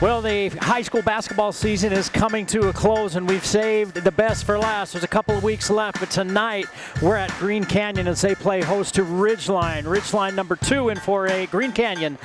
Well, the high school basketball season is coming to a close, and we've saved the best for last. There's a couple of weeks left, but tonight we're at Green Canyon as they play host to Ridgeline. Ridgeline number 2 in 4A, Green Canyon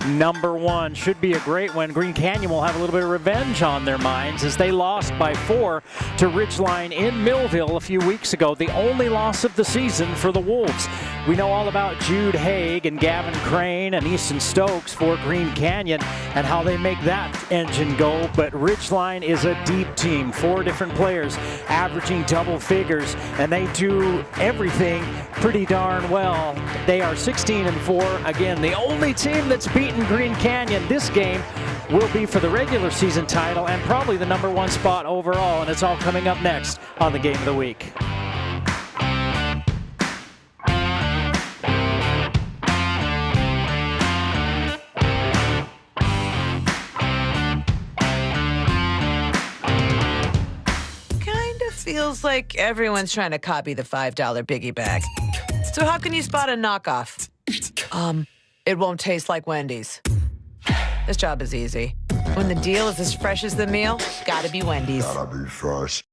number 1. Should be a great one. Green Canyon will have a little bit of revenge on their minds as they lost by 4 to Ridgeline in Millville a few weeks ago. The only loss of the season for the Wolves. We know all about Jude Haig and Gavin Crane and Easton Stokes for Green Canyon and how they make that engine go, but Ridgeline is a deep team. 4 different players averaging double figures, and they do everything pretty darn well. They are 16-4. Again, the only team that's beaten Green Canyon. This game will be for the regular season title and probably the number 1 spot overall, and it's all coming up next on the Game of the Week. Feels like everyone's trying to copy the $5 biggie bag. So how can you spot a knockoff? It won't taste like Wendy's. This job is easy. When the deal is as fresh as the meal, gotta be Wendy's. Gotta be fresh.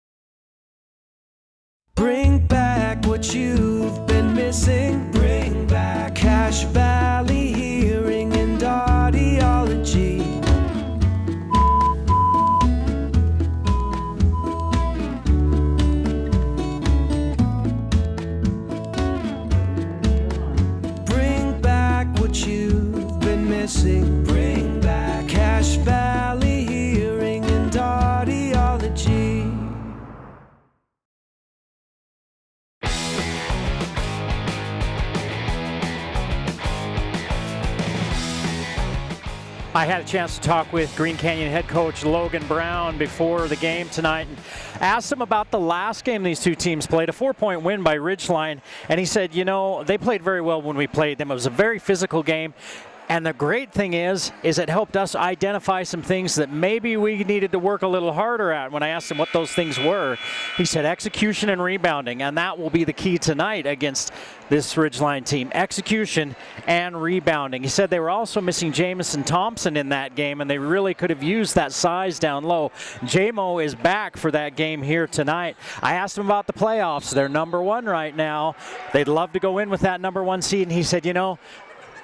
Bring back what you've been missing. Bring back Cache Valley Hearing and Audiology. You've been missing. Bring back Cache Valley Hearing and Audiology. I had a chance to talk with Green Canyon head coach Logan Brown before the game tonight and asked him about the last game these two teams played, a 4-point win by Ridgeline, and he said, you know, they played very well when we played them. It was a very physical game. And the great thing is it helped us identify some things that maybe we needed to work a little harder at. When I asked him what those things were, he said execution and rebounding, and that will be the key tonight against this Ridgeline team. Execution and rebounding. He said they were also missing Jamison Thompson in that game, and they really could have used that size down low. JMO is back for that game here tonight. I asked him about the playoffs. They're number 1 right now. They'd love to go in with that number 1 seed, and he said, you know,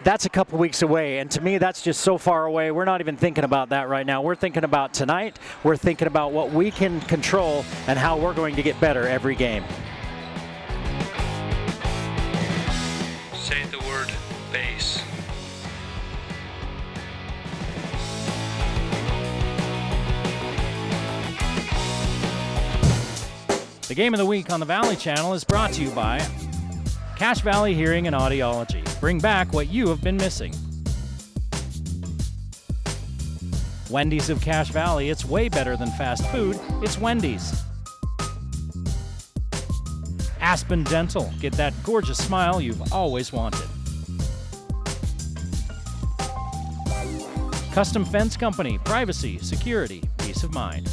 that's a couple weeks away, and to me that's just so far away. We're not even thinking about that right now. We're thinking about tonight. We're thinking about what we can control and how we're going to get better every game. Say the word base. The Game of the Week on the Valley Channel is brought to you by Cache Valley Hearing and Audiology. Bring back what you have been missing. Wendy's of Cache Valley. It's way better than fast food. It's Wendy's. Aspen Dental. Get that gorgeous smile you've always wanted. Custom Fence Company. Privacy, security, peace of mind.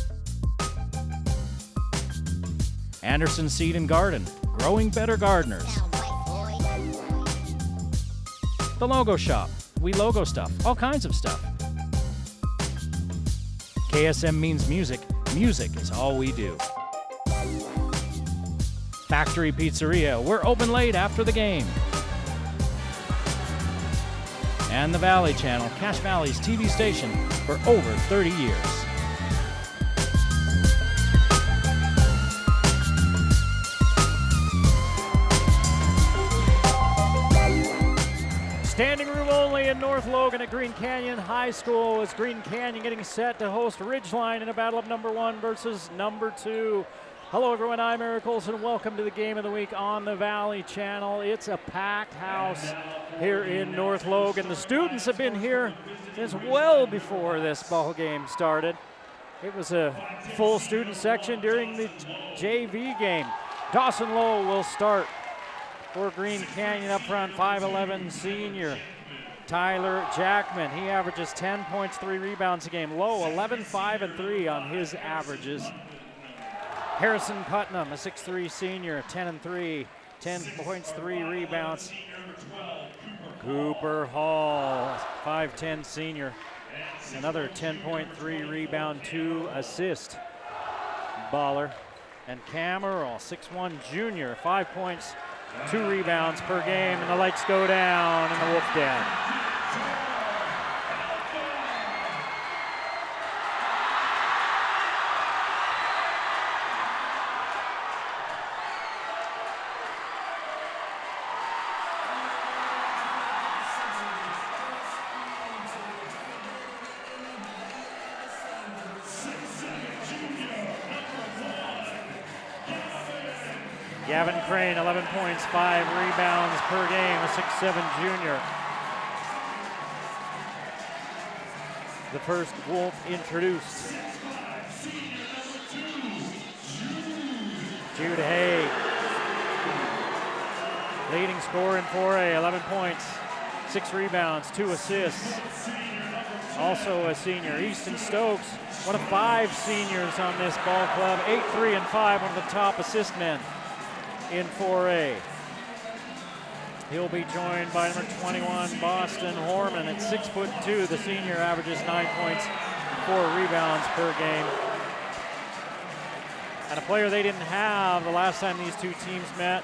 Anderson Seed and Garden. Growing better gardeners. The Logo Shop. We logo stuff. All kinds of stuff. KSM means music. Music is all we do. Factory Pizzeria. We're open late after the game. And the Valley Channel, Cache Valley's TV station for over 30 years. Standing room only in North Logan at Green Canyon High School as Green Canyon getting set to host Ridgeline in a battle of number 1 versus number 2. Hello everyone, I'm Eric Olson. Welcome to the Game of the Week on the Valley Channel. It's a packed house here in North Logan. The students have been here since well before this ball game started. It was a full student section during the JV game. Dawson Lowe will start for Green Canyon up front, 5'11" senior Tyler Jackman. He averages 10 points, 3 rebounds a game. Low, 11, 5, and 3 on his averages. Harrison Putnam, a 6'3" senior, 10 and 3, 10 points, 3 rebounds. Cooper Hall, 5'10" senior, Another 10.3 rebound, 2 assist baller. And Cam Earl, 6'1" junior, 5 points, 2 rebounds per game, and the lights go down in the Wolf Den. Gavin Crane, 11 points, 5 rebounds per game, a 6'7" junior. The first Wolf introduced. Jude Hay, leading scorer in 4A, 11 points, 6 rebounds, 2 assists. Also a senior, Easton Stokes, one of 5 seniors on this ball club, 8, 3, and 5, one of the top assist men in 4A. He'll be joined by number 21, Boston Horman at 6'2". The senior averages 9 points, 4 rebounds per game. And a player they didn't have the last time these two teams met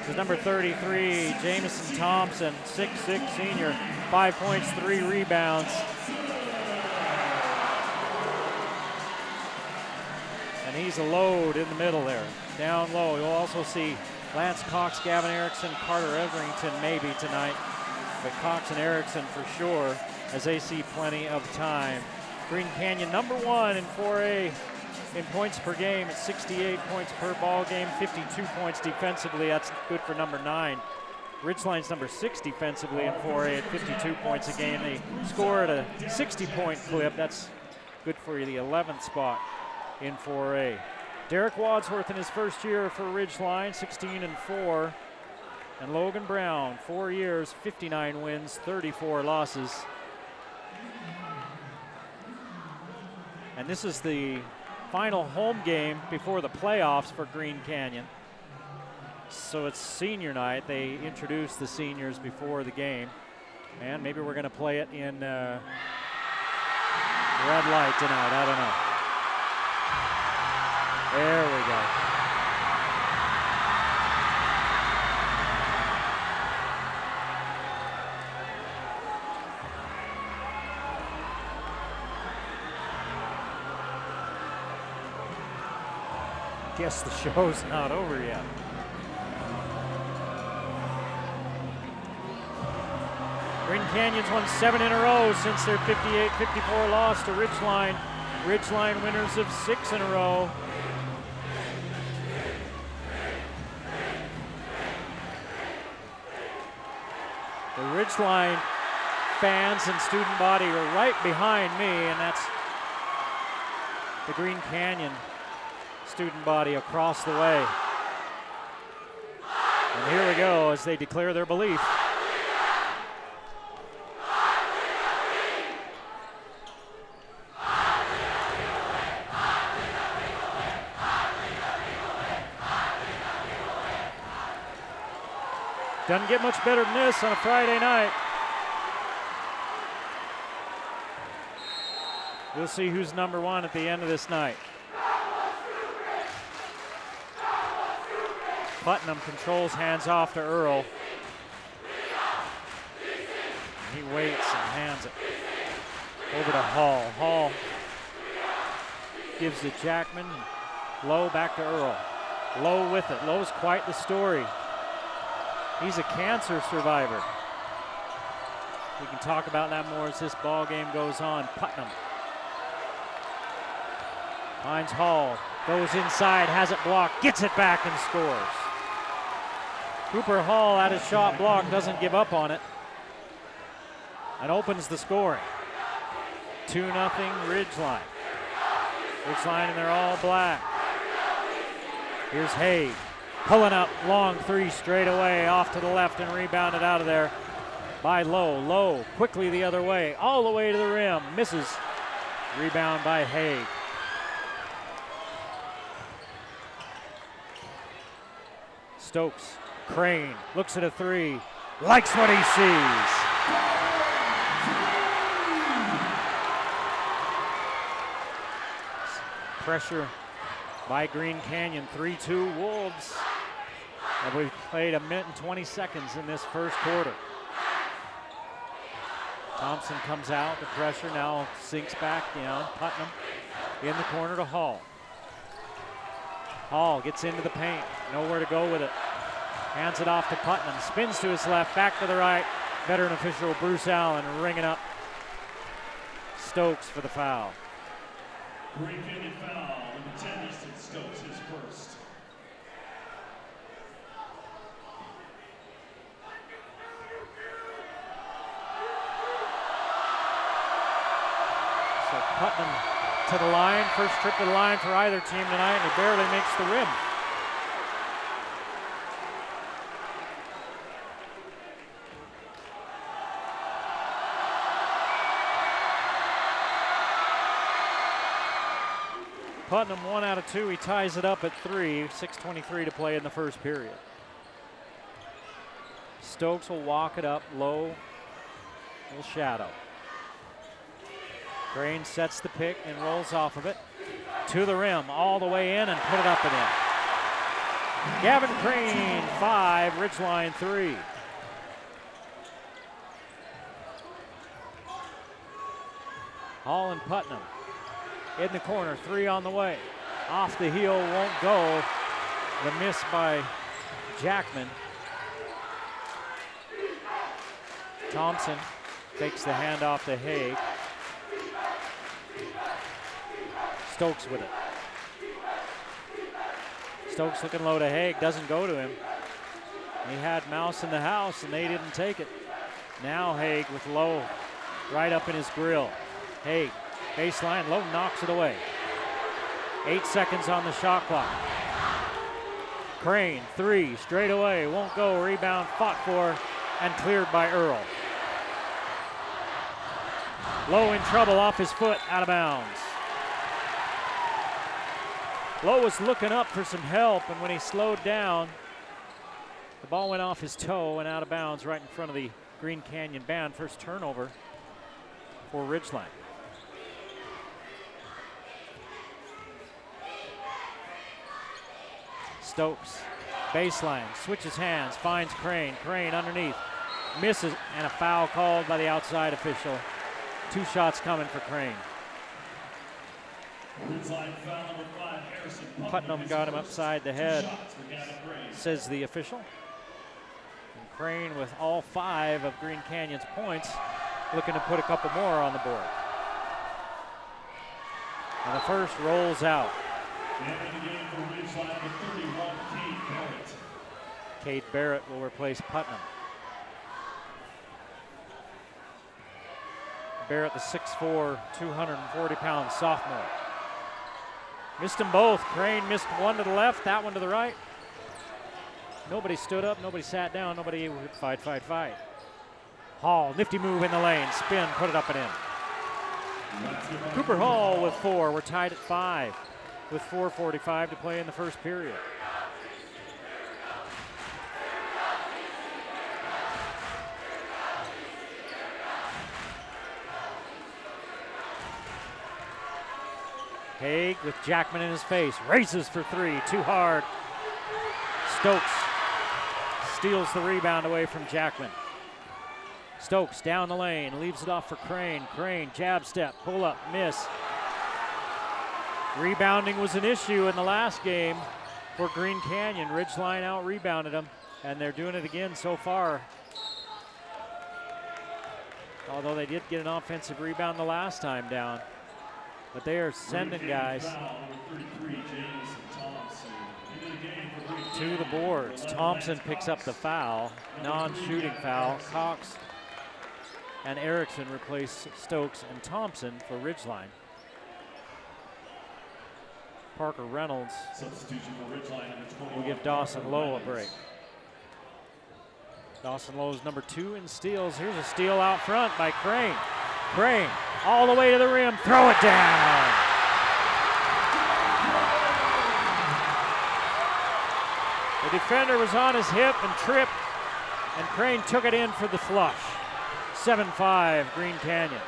was number 33, Jamison Thompson, 6'6" senior, 5 points, 3 rebounds. And he's a load in the middle there. Down low, you'll also see Lance Cox, Gavin Erickson, Carter Everington maybe tonight, but Cox and Erickson for sure as they see plenty of time. Green Canyon #1 in 4A in points per game at 68 points per ball game, 52 points defensively. That's good for number 9. Ridgeline's number 6 defensively in 4A at 52 points a game. They score at a 60-point clip. That's good for the 11th spot in 4A. Derek Wadsworth in his first year for Ridgeline, 16-4. And Logan Brown, 4 years, 59 wins, 34 losses. And this is the final home game before the playoffs for Green Canyon. So it's senior night. They introduced the seniors before the game. And maybe we're going to play it in red light tonight. I don't know. There we go. Guess the show's not over yet. Green Canyon's won 7 in a row since their 58-54 loss to Ridgeline. Ridgeline winners of 6 in a row. The Ridgeline fans and student body are right behind me, and that's the Green Canyon student body across the way. And here we go as they declare their belief. Doesn't get much better than this on a Friday night. We'll see who's #1 at the end of this night. Putnam controls, hands off to Earl. He waits and hands it over to Hall. Hall gives to Jackman. Lowe back to Earl. Lowe with it. Lowe's quite the story. He's a cancer survivor. We can talk about that more as this ball game goes on. Putnam finds Hall, goes inside, has it blocked, gets it back and scores. Cooper Hall at his shot block, doesn't give up on it, and opens the scoring. 2-0 Ridgeline. Ridgeline, and they're all black. Here's Haig. Pulling up, long 3 straight away, off to the left and rebounded out of there by Lowe. Lowe quickly the other way, all the way to the rim, misses. Rebound by Haig. Stokes, Crane, looks at a 3, likes what he sees. Pressure by Green Canyon, 3-2 Wolves. And we've played 1 minute and 20 seconds in this first quarter. Thompson comes out, the pressure now sinks back down. Putnam in the corner to Hall. Hall gets into the paint, nowhere to go with it. Hands it off to Putnam, spins to his left, back to the right. Veteran official Bruce Allen ringing up Stokes for the foul. Green Canyon foul, number 10, Easton Stokes, his first. So Putnam to the line, first trip to the line for either team tonight, and he barely makes the rim. Putnam 1 out of 2, he ties it up at 3, 6:23 to play in the first period. Stokes will walk it up low, little shadow. Crane sets the pick and rolls off of it. To the rim, all the way in and put it up and in. Gavin Crane, 5, Ridgeline 3. Hall and Putnam in the corner, 3 on the way. Off the heel, won't go. The miss by Jackman. Thompson takes the handoff to Haig. Stokes with it. Stokes looking low to Haig, doesn't go to him. He had Mouse in the house and they didn't take it. Now Haig with Lowe right up in his grill. Haig, baseline, Lowe knocks it away. 8 seconds on the shot clock. Crane, 3, straight away, won't go. Rebound fought for and cleared by Earl. Lowe in trouble, off his foot, out of bounds. Lowe was looking up for some help, and when he slowed down, the ball went off his toe and out of bounds right in front of the Green Canyon band. First turnover for Ridgeline. Stokes, baseline, switches hands, finds Crane. Crane underneath, misses, and a foul called by the outside official. 2 shots coming for Crane. Putnam got him upside the head, says the official. And Crane with all 5 of Green Canyon's points, looking to put a couple more on the board. And the first rolls out. Cade Barrett will replace Putnam. Barrett, the 6'4", 240-pound sophomore. Missed them both. Crane missed one to the left, that one to the right. Nobody stood up, nobody sat down, nobody fight. Hall, nifty move in the lane, spin, put it up and in. Cooper Hall with 4. We're tied at 5 with 4:45 to play in the first period. Haig with Jackman in his face, races for 3, too hard. Stokes steals the rebound away from Jackman. Stokes down the lane, leaves it off for Crane. Crane, jab step, pull up, miss. Rebounding was an issue in the last game for Green Canyon. Ridgeline out rebounded them, and they're doing it again so far. Although they did get an offensive rebound the last time down. But they are sending guys to the boards. Thompson picks up the foul, non-shooting foul. Cox and Erickson replace Stokes and Thompson for Ridgeline. Parker Reynolds will give Dawson Lowe a break. Dawson Lowe's number 2 in steals. Here's a steal out front by Crane. Crane all the way to the rim, throw it down. The defender was on his hip and tripped, and Crane took it in for the flush. 7-5 Green Canyon.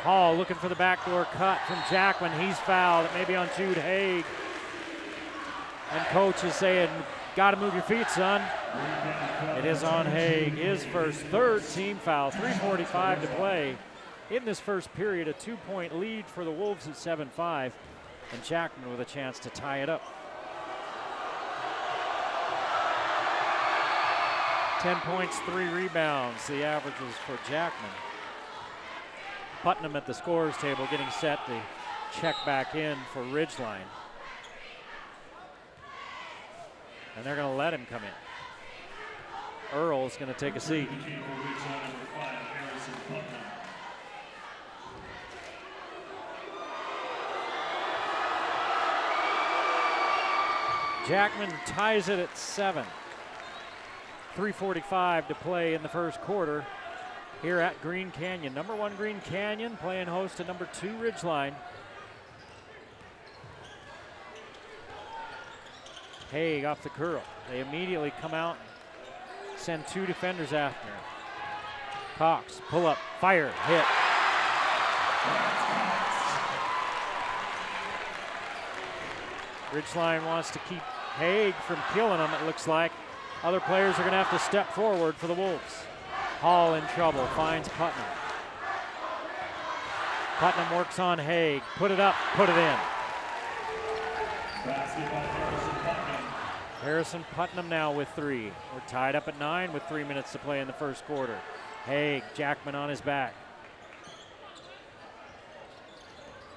Hall looking for the backdoor cut from Jackman. He's fouled. It may be on Jude Haig. And coach is saying, got to move your feet, son. It is on Haig. His third team foul. 3:45 to play in this first period. A 2-point lead for the Wolves at 7-5. And Jackman with a chance to tie it up. 10 points, 3 rebounds, the averages for Jackman. Putnam at the scorers table getting set to check back in for Ridgeline. And they're going to let him come in. Earl's going to take a seat. Jackman ties it at 7. 3:45 to play in the first quarter here at Green Canyon. Number 1 Green Canyon playing host to number 2 Ridgeline. Haig off the curl. They immediately come out and send 2 defenders after him. Cox, pull up, fire, hit. Ridgeline wants to keep Haig from killing him, it looks like. Other players are going to have to step forward for the Wolves. Hall in trouble, finds Putnam. Putnam works on Haig. Put it up, put it in. Harrison Putnam now with 3. We're tied up at 9 with 3 minutes to play in the first quarter. Haig, Jackman on his back.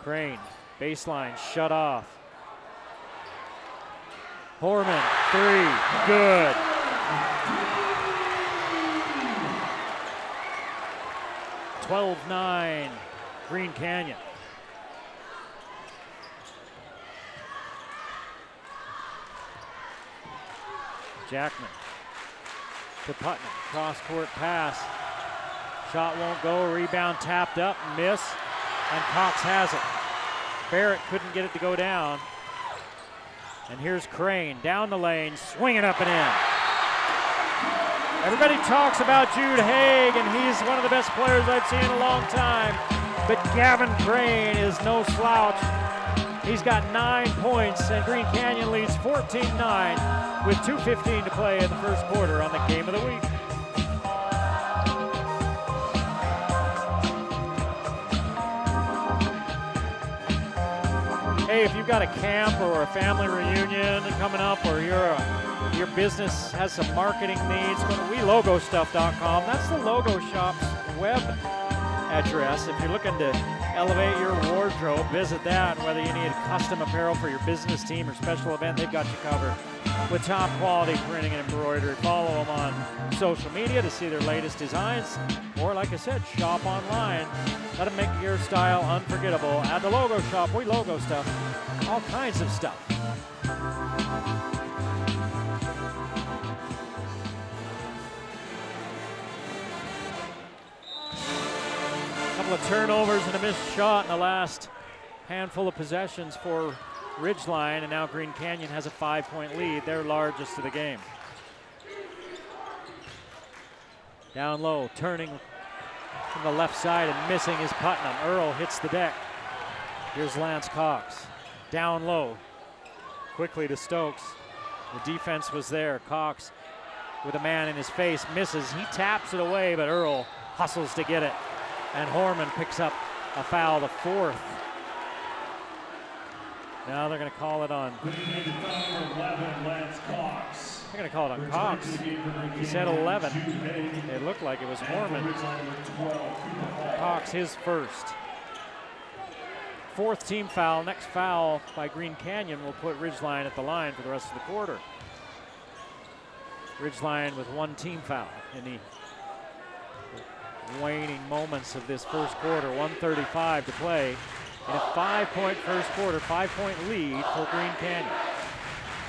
Crane, baseline, shut off. Horman, 3, good. (12-9) Green Canyon. Jackman to Putnam, cross-court pass. Shot won't go, rebound tapped up, miss, and Cox has it. Barrett couldn't get it to go down. And here's Crane down the lane, swinging up and in. Everybody talks about Jude Haig, and he's one of the best players I've seen in a long time. But Gavin Crane is no slouch. He's got 9 points, and Green Canyon leads 14-9 with 2:15 to play in the first quarter on the Game of the Week. Hey, if you've got a camp or a family reunion coming up, or your business has some marketing needs, go to WeLogoStuff.com. That's the Logo Shop's web address. If you're looking to elevate your wardrobe, visit that. Whether you need custom apparel for your business team or special event, they've got you covered with top quality printing and embroidery. Follow them on social media to see their latest designs, or like I said, shop online. Let them make your style unforgettable. At the Logo Shop, we logo stuff, all kinds of stuff. Couple of turnovers and a missed shot in the last handful of possessions for Ridgeline, and now Green Canyon has a 5-point lead, their largest of the game. Down low, turning from the left side and missing is Putnam. Earl hits the deck. Here's Lance Cox. Down low, quickly to Stokes. The defense was there. Cox with a man in his face, misses. He taps it away, but Earl hustles to get it. And Horman picks up a foul, the 4th. Now they're going to call it on. They're going to call it on Cox. He said 11. It looked like it was Horman. Cox, his first. 4th team foul. Next foul by Green Canyon will put Ridgeline at the line for the rest of the quarter. Ridgeline with 1 team foul in the waning moments of this first quarter. 1:35 to play. In a 5-point first quarter, 5-point lead for Green Canyon.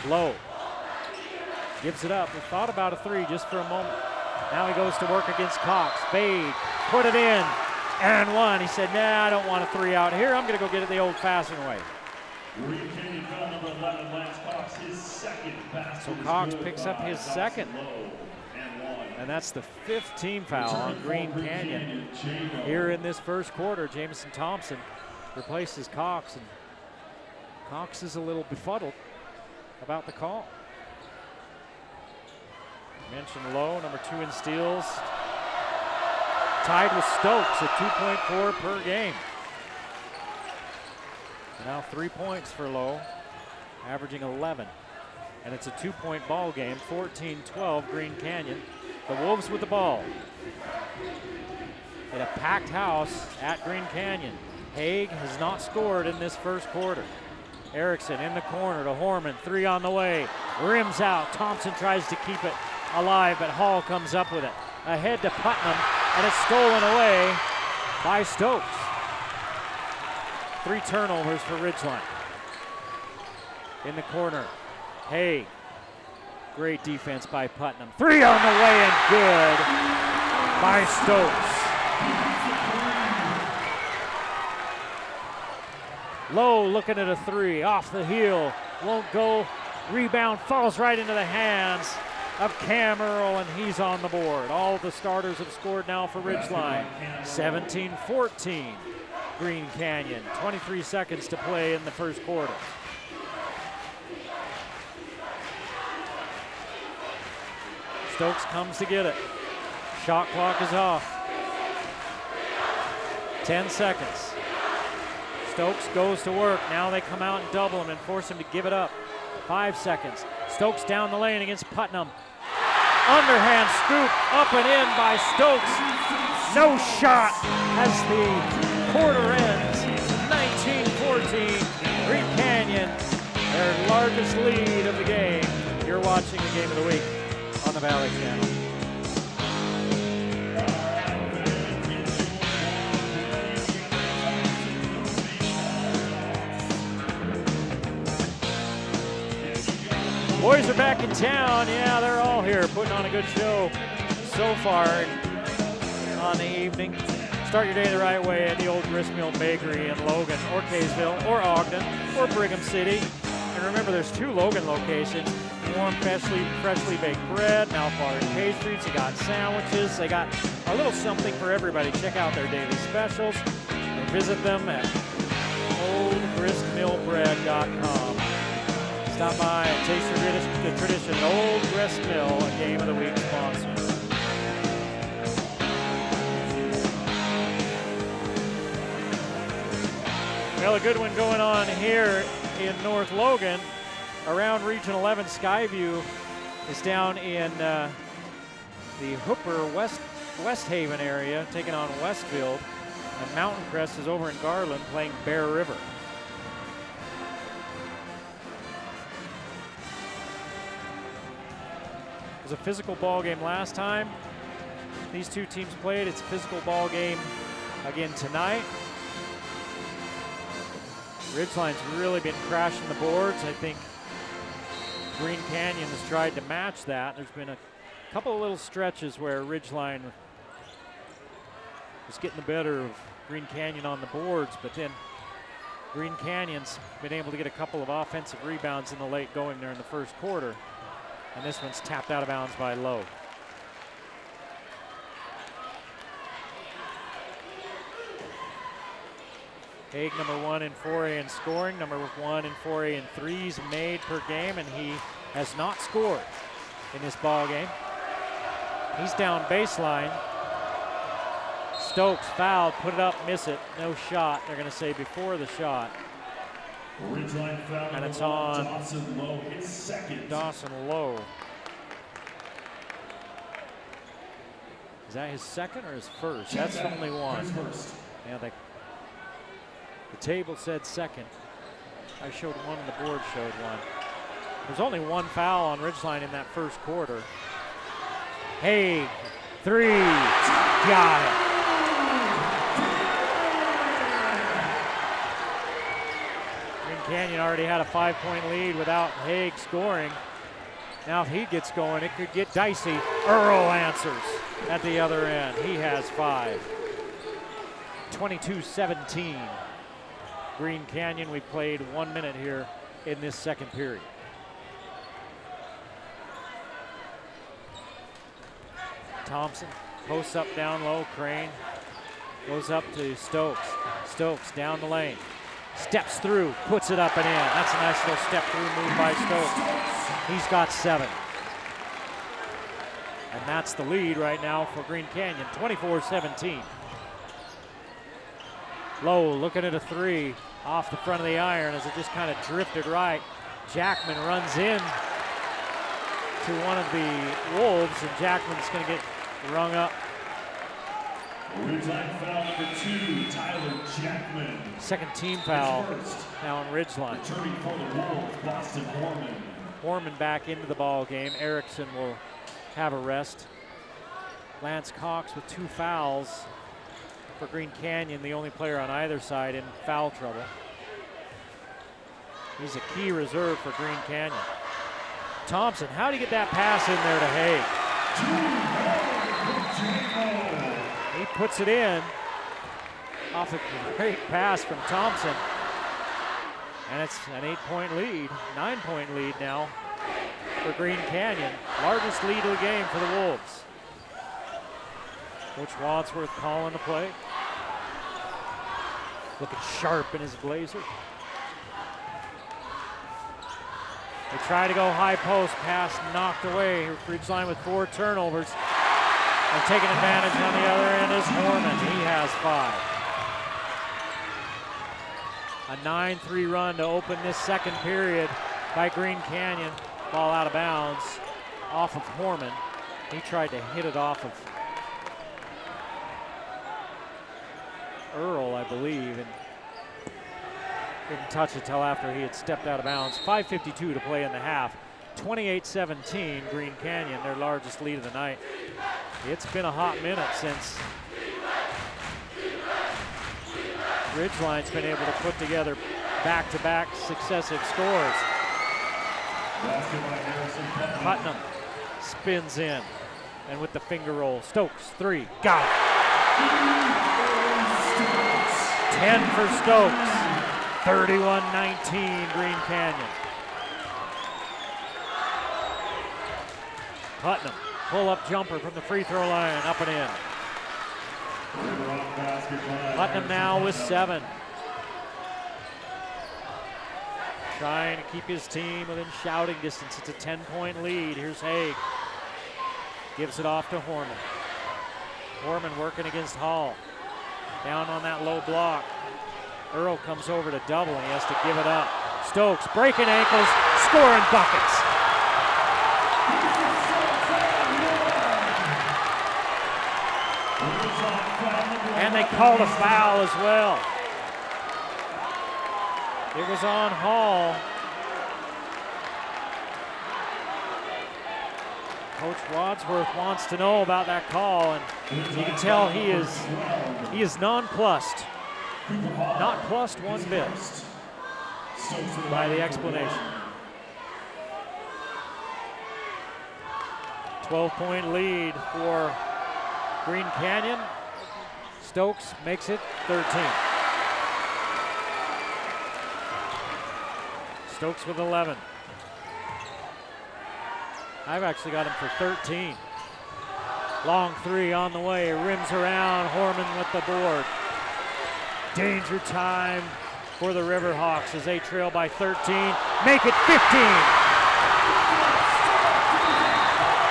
Low. Gives it up. We thought about a 3 just for a moment. Now he goes to work against Cox. Fade. Put it in. And 1. He said, nah, I don't want a 3 out here. I'm going to go get it the old-fashioned way. Green Canyon foul number 11, Lance Cox, his second basket. So Cox picks up his second. Low and 1. And that's the 5th team foul on Green Canyon here in this first quarter. Jamison Thompson replaces Cox, and Cox is a little befuddled about the call. Mentioned Lowe, number 2 in steals. Tied with Stokes at 2.4 per game. Now 3 points for Lowe, averaging 11. And it's a 2-point ball game, 14-12 Green Canyon. The Wolves with the ball. In a packed house at Green Canyon. Haig has not scored in this first quarter. Erickson in the corner to Horman, 3 on the way. Rims out, Thompson tries to keep it alive, but Hall comes up with it. Ahead to Putnam, and it's stolen away by Stokes. 3 turnovers for Ridgeline. In the corner, Haig. Great defense by Putnam. 3 on the way and good by Stokes. Lowe looking at a 3, off the heel, won't go. Rebound falls right into the hands of Cam Earl, and he's on the board. All the starters have scored now for Ridgeline. 17-14 Green Canyon. 23 seconds to play in the first quarter. Stokes comes to get it. Shot clock is off. 10 seconds. Stokes goes to work. Now they come out and double him and force him to give it up. 5 seconds. Stokes down the lane against Putnam. Underhand scoop up and in by Stokes. No shot as the quarter ends. 19-14. Green Canyon, their largest lead of the game. You're watching the Game of the Week on the Valley Channel. Boys are back in town. Yeah, they're all here putting on a good show so far on the evening. Start your day the right way at the old Gristmill Bakery in Logan or Kaysville or Ogden or Brigham City. And remember, there's 2 Logan locations. Warm, freshly baked bread, mouth-watering pastries. They got sandwiches. They got a little something for everybody. Check out their daily specials or visit them at oldgristmillbread.com. Stop by and taste the tradition. Old Grist Mill, a Game of the Week sponsor. Well, a good one going on here in North Logan. Around Region 11, Skyview is down in the Hooper West Haven area, taking on Westfield. And Mountain Crest is over in Garland playing Bear River. It was a physical ball game last time. These 2 teams played. It's a physical ball game again tonight. Ridgeline's really been crashing the boards. I think Green Canyon has tried to match that. There's been a couple of little stretches where Ridgeline was getting the better of Green Canyon on the boards, but then Green Canyon's been able to get a couple of offensive rebounds in the late going there in the first quarter. And this one's tapped out of bounds by Lowe. Haig, number 1 in 4A in scoring, number 1 in 4A in threes made per game, and he has not scored in this ball game. He's down baseline. Stokes fouled, put it up, miss it, no shot. They're going to say before the shot. And it's on Dawson Lowe. Is that his second or his first? That's only one. Yeah, the table said second. I showed one and the board showed one. There's only one foul on Ridgeline in that first quarter. Haig, 3, got it. Canyon already had a 5-point lead without Haig scoring. Now if he gets going, it could get dicey. Earl answers at the other end. He has 5. 22-17. Green Canyon, we played 1 minute here in this second period. Thompson posts up down low. Crane goes up to Stokes. Stokes down the lane. Steps through, puts it up and in. That's a nice little step through move by Stokes. He's got 7. And that's the lead right now for Green Canyon, 24-17. Lowe looking at a 3 off the front of the iron as it just kind of drifted right. Jackman runs in to one of the Wolves, and Jackman's going to get rung up. Ridgeline foul number 2, Tyler Jackman. Second team foul now on Ridgeline. Returning for the Wolves, Boston Horman. Horman back into the ball game. Erickson will have a rest. Lance Cox with 2 fouls for Green Canyon, the only player on either side in foul trouble. He's a key reserve for Green Canyon. Thompson, how do you get that pass in there to Haig? He puts it in off a great pass from Thompson. And it's an 8-point lead, 9-point lead now for Green Canyon. Largest lead of the game for the Wolves. Coach Wadsworth calling the play. Looking sharp in his blazer. They try to go high post, pass knocked away. Ridgeline with 4 turnovers. And taking advantage on the other end is Horman. He has 5. A 9-3 run to open this second period by Green Canyon. Ball out of bounds off of Horman. He tried to hit it off of Earl, I believe, and didn't touch it till after he had stepped out of bounds. 5:52 to play in the half. 28-17, Green Canyon, their largest lead of the night. It's been a hot minute since Ridgeline's been able to put together back-to-back successive scores. Putnam spins in, and with the finger roll, Stokes, 3, got it. 10 for Stokes, 31-19 Green Canyon. Putnam, pull-up jumper from the free throw line, up and in. Putnam now with 7. Trying to keep his team within shouting distance. It's a 10-point lead. Here's Haig. Gives it off to Horman. Horman working against Hall. Down on that low block. Earl comes over to double and he has to give it up. Stokes breaking ankles, scoring buckets. And they called a foul as well. It was on Hall. Coach Wadsworth wants to know about that call, and you can tell he is nonplussed. Not plussed one bit by the explanation. 12-point lead for Green Canyon. Stokes makes it 13. Stokes with 11. I've actually got him for 13. Long 3 on the way, rims around, Horman with the board. Danger time for the Riverhawks as they trail by 13, make it 15.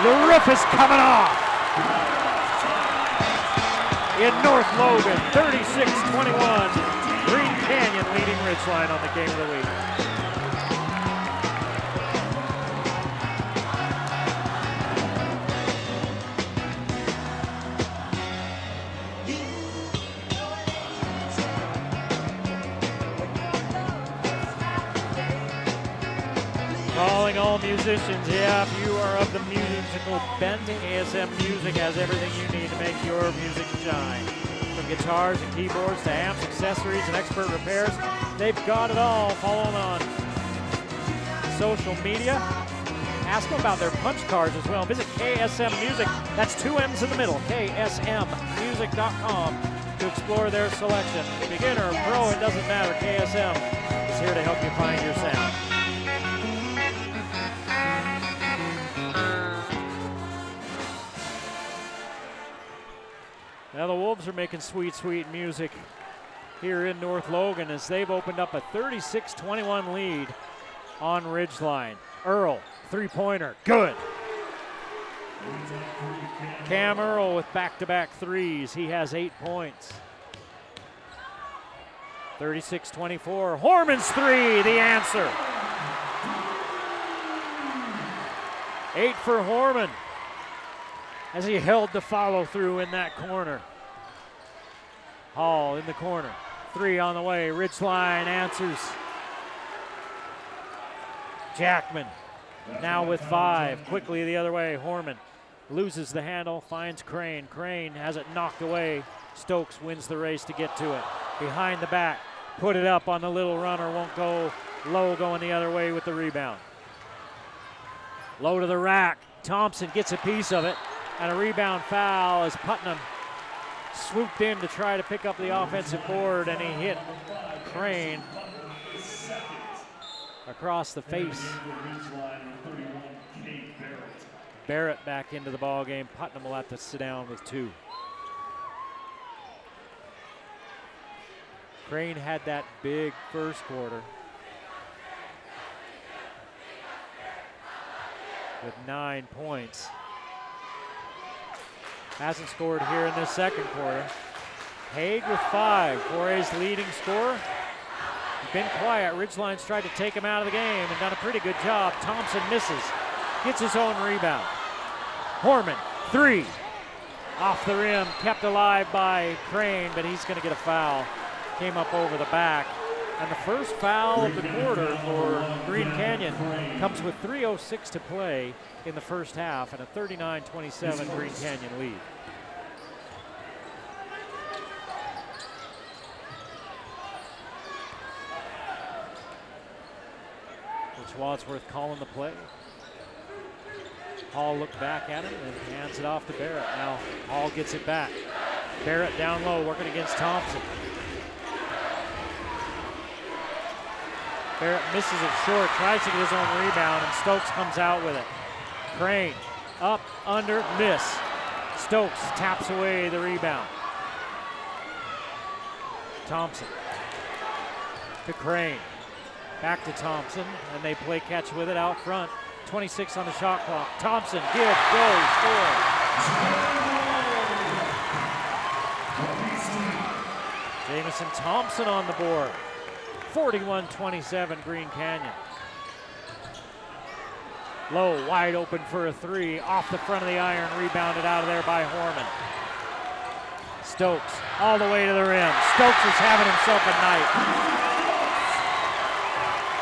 The roof is coming off. In North Logan, 36-21. Green Canyon leading Ridgeline on the game of the week. Calling all musicians, yeah, if you are of the musical bent, ASM Music has everything you need to make your music shine. From guitars and keyboards to amps, accessories, and expert repairs, they've got it all. Follow them on social media. Ask them about their punch cards as well. Visit KSM Music, that's 2 M's in the middle, ksmmusic.com to explore their selection. Beginner, pro, it doesn't matter. KSM is here to help you find your sound. Now the Wolves are making sweet, sweet music here in North Logan as they've opened up a 36-21 lead on Ridgeline. Earl, three-pointer, good. Cam Earl with back-to-back threes. He has 8 points. 36-24. Horman's three, the answer. 8 for Horman as he held the follow-through in that corner. Hall in the corner. Three on the way. Ridgeline answers. Jackman now with 5. Quickly the other way. Horman loses the handle, finds Crane. Crane has it knocked away. Stokes wins the race to get to it. Behind the back. Put it up on the little runner. Won't go. Low going the other way with the rebound. Low to the rack. Thompson gets a piece of it. And a rebound foul as Putnam swooped in to try to pick up the offensive board, and he hit Crane across the face. Barrett back into the ball game. Putnam will have to sit down with 2. Crane had that big first quarter with 9 points. Hasn't scored here in this second quarter. Haig with 5, 4A's leading scorer. He's been quiet. Ridgeline's tried to take him out of the game and done a pretty good job. Thompson misses, gets his own rebound. Horman, 3. Off the rim, kept alive by Crane, but he's gonna get a foul. Came up over the back. And the first foul of the quarter for Green Canyon comes with 3:06 to play in the first half and a 39-27 Green Canyon lead. Coach Wadsworth calling the play. Hall looked back at him and hands it off to Barrett. Now Hall gets it back. Barrett down low working against Thompson. Barrett misses it short, tries to get his own rebound, and Stokes comes out with it. Crane, up, under, miss. Stokes taps away the rebound. Thompson to Crane. Back to Thompson, and they play catch with it out front. 26 on the shot clock. Thompson, give, go, score. Jamison Thompson on the board. 41-27 Green Canyon. Low, wide open for a 3. Off the front of the iron, rebounded out of there by Horman. Stokes, all the way to the rim. Stokes is having himself a night.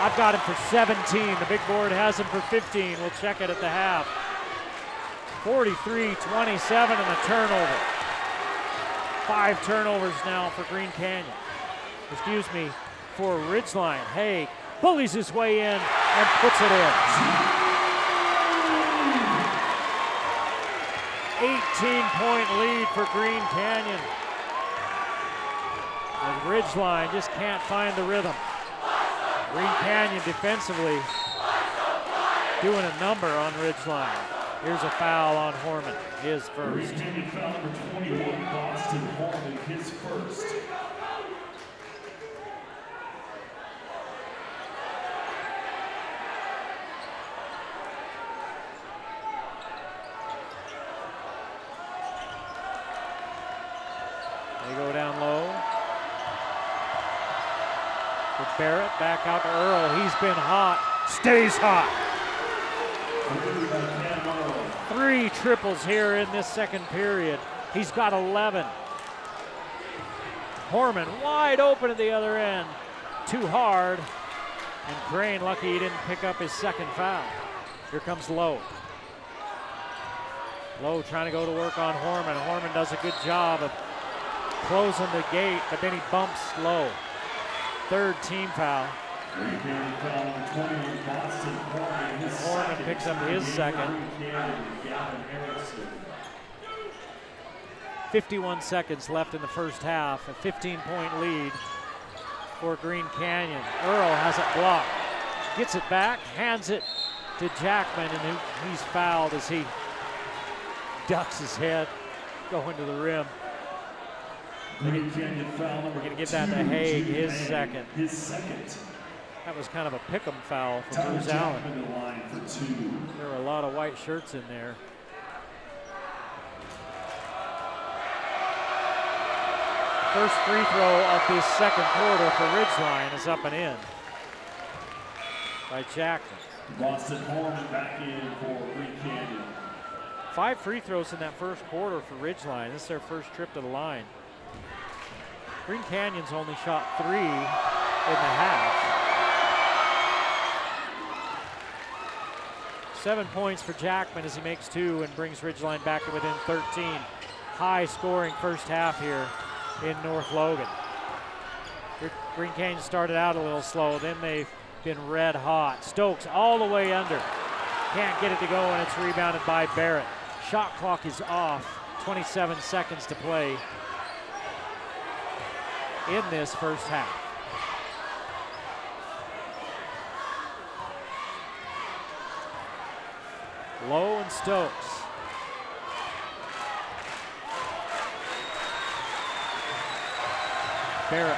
I've got him for 17. The big board has him for 15. We'll check it at the half. 43-27 and a turnover. 5 turnovers now for Green Canyon. Excuse me, for Ridgeline. Haig bullies his way in and puts it in. 18-point lead for Green Canyon. And Ridgeline just can't find the rhythm. Green Canyon defensively doing a number on Ridgeline. Here's a foul on Horman, his first. Green Canyon foul number 21, Boston Horman, his first. They go down low. With Barrett back out to Earl. He's been hot, stays hot. 3 triples here in this second period. He's got 11. Horman wide open at the other end. Too hard. And Crane lucky he didn't pick up his second foul. Here comes Lowe. Lowe trying to go to work on Horman. Horman does a good job of closing the gate, but then he bumps Lowe. 3rd team foul. Horman picks up his second. 51 seconds left in the first half. A 15-point lead for Green Canyon. Earl has it blocked. Gets it back, hands it to Jackman, and he's fouled as he ducks his head going to the rim. Green Canyon foul number We're going to give that to Haig, his second. His second. That was kind of a pick'em foul for Tyler Bruce Allen. Jackman in line for 2. There were a lot of white shirts in there. First free throw of this second quarter for Ridgeline is up and in by Jackman. Boston Horn back in for Green Canyon. 5 free throws in that first quarter for Ridgeline. This is their first trip to the line. Green Canyon's only shot 3 in the half. 7 points for Jackman as he makes 2 and brings Ridgeline back to within 13. High scoring first half here in North Logan. Green Canyon started out a little slow, then they've been red hot. Stokes all the way under. Can't get it to go, and it's rebounded by Barrett. Shot clock is off. 27 seconds to play in this first half. Lowe and Stokes. Barrett.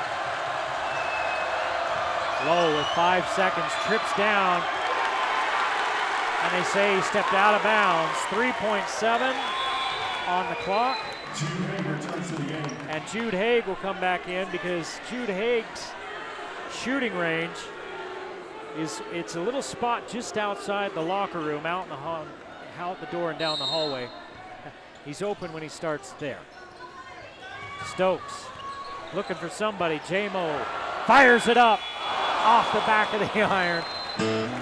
Lowe with 5 seconds, trips down, and they say he stepped out of bounds. 3.7 on the clock. Jude Haig returns to the game. And Jude Haig will come back in because Jude Haig's shooting range it's a little spot just outside the locker room, out in the out the door and down the hallway. He's open when he starts there. Stokes looking for somebody. J-Mo fires it up off the back of the iron.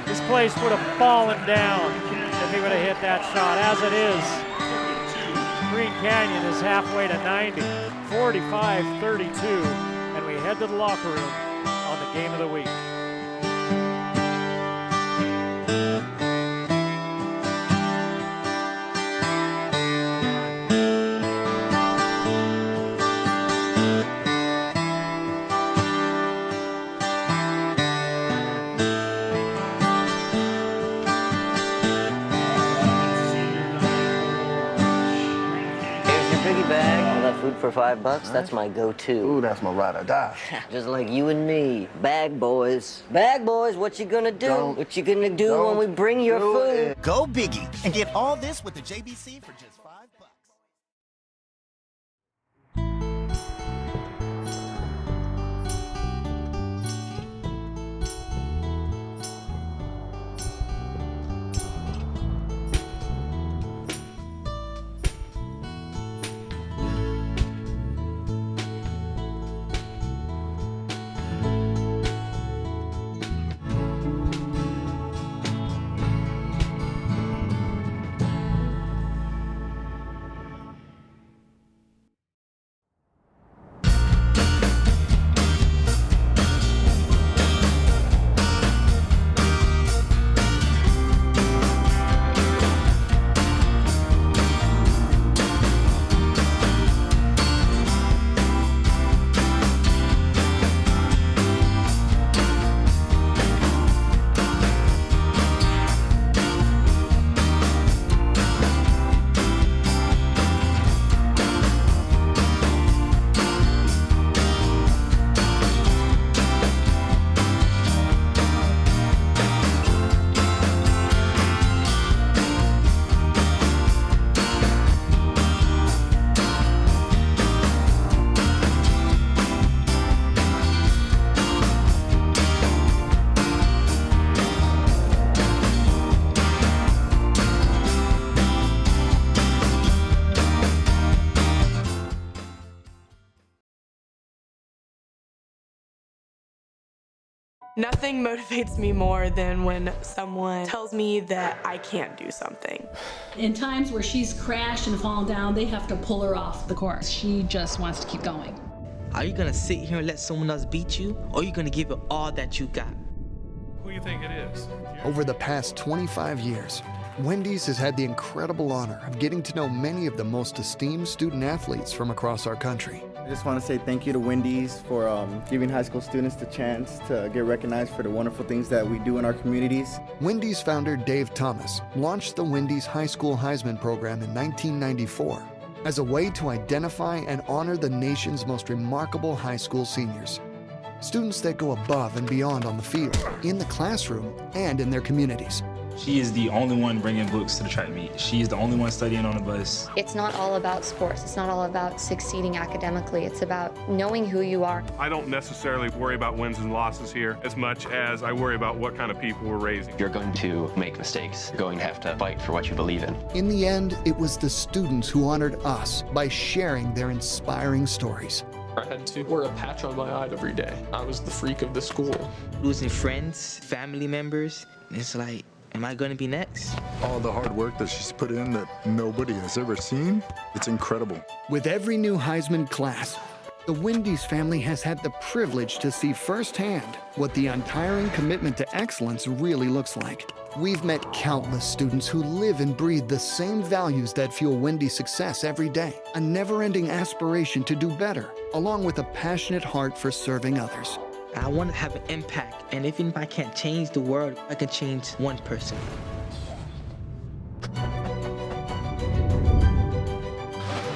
This place would have fallen down if he would have hit that shot. As it is, Green Canyon is halfway to 90, 45-32, and we head to the locker room on the game of the week. Food for $5, that's my go-to. Ooh, that's my ride or die. Just like you and me. Bag boys. Bag boys, what you gonna do? What you gonna do when we bring your food? Go biggie and get all this with the JBC for just $5. Nothing motivates me more than when someone tells me that I can't do something. In times where she's crashed and fallen down, they have to pull her off the course. She just wants to keep going. Are you gonna sit here and let someone else beat you, or are you gonna give it all that you got? Who do you think it is? Over the past 25 years, Wendy's has had the incredible honor of getting to know many of the most esteemed student athletes from across our country. I just want to say thank you to Wendy's for giving high school students the chance to get recognized for the wonderful things that we do in our communities. Wendy's founder Dave Thomas launched the Wendy's High School Heisman program in 1994. as a way to identify and honor the nation's most remarkable high school seniors. Students that go above and beyond on the field, in the classroom, and in their communities. She is the only one bringing books to the track meet. She is the only one studying on the bus. It's not all about sports. It's not all about succeeding academically. It's about knowing who you are. I don't necessarily worry about wins and losses here as much as I worry about what kind of people we're raising. You're going to make mistakes. You're going to have to fight for what you believe in. In the end, it was the students who honored us by sharing their inspiring stories. I had to wear a patch on my eye every day. I was the freak of the school. Losing friends, family members, it's like, am I going to be next? All the hard work that she's put in that nobody has ever seen, it's incredible. With every new Heisman class, the Wendy's family has had the privilege to see firsthand what the untiring commitment to excellence really looks like. We've met countless students who live and breathe the same values that fuel Wendy's success every day. A never-ending aspiration to do better, along with a passionate heart for serving others. I want to have an impact, and even if I can't change the world, I can change one person.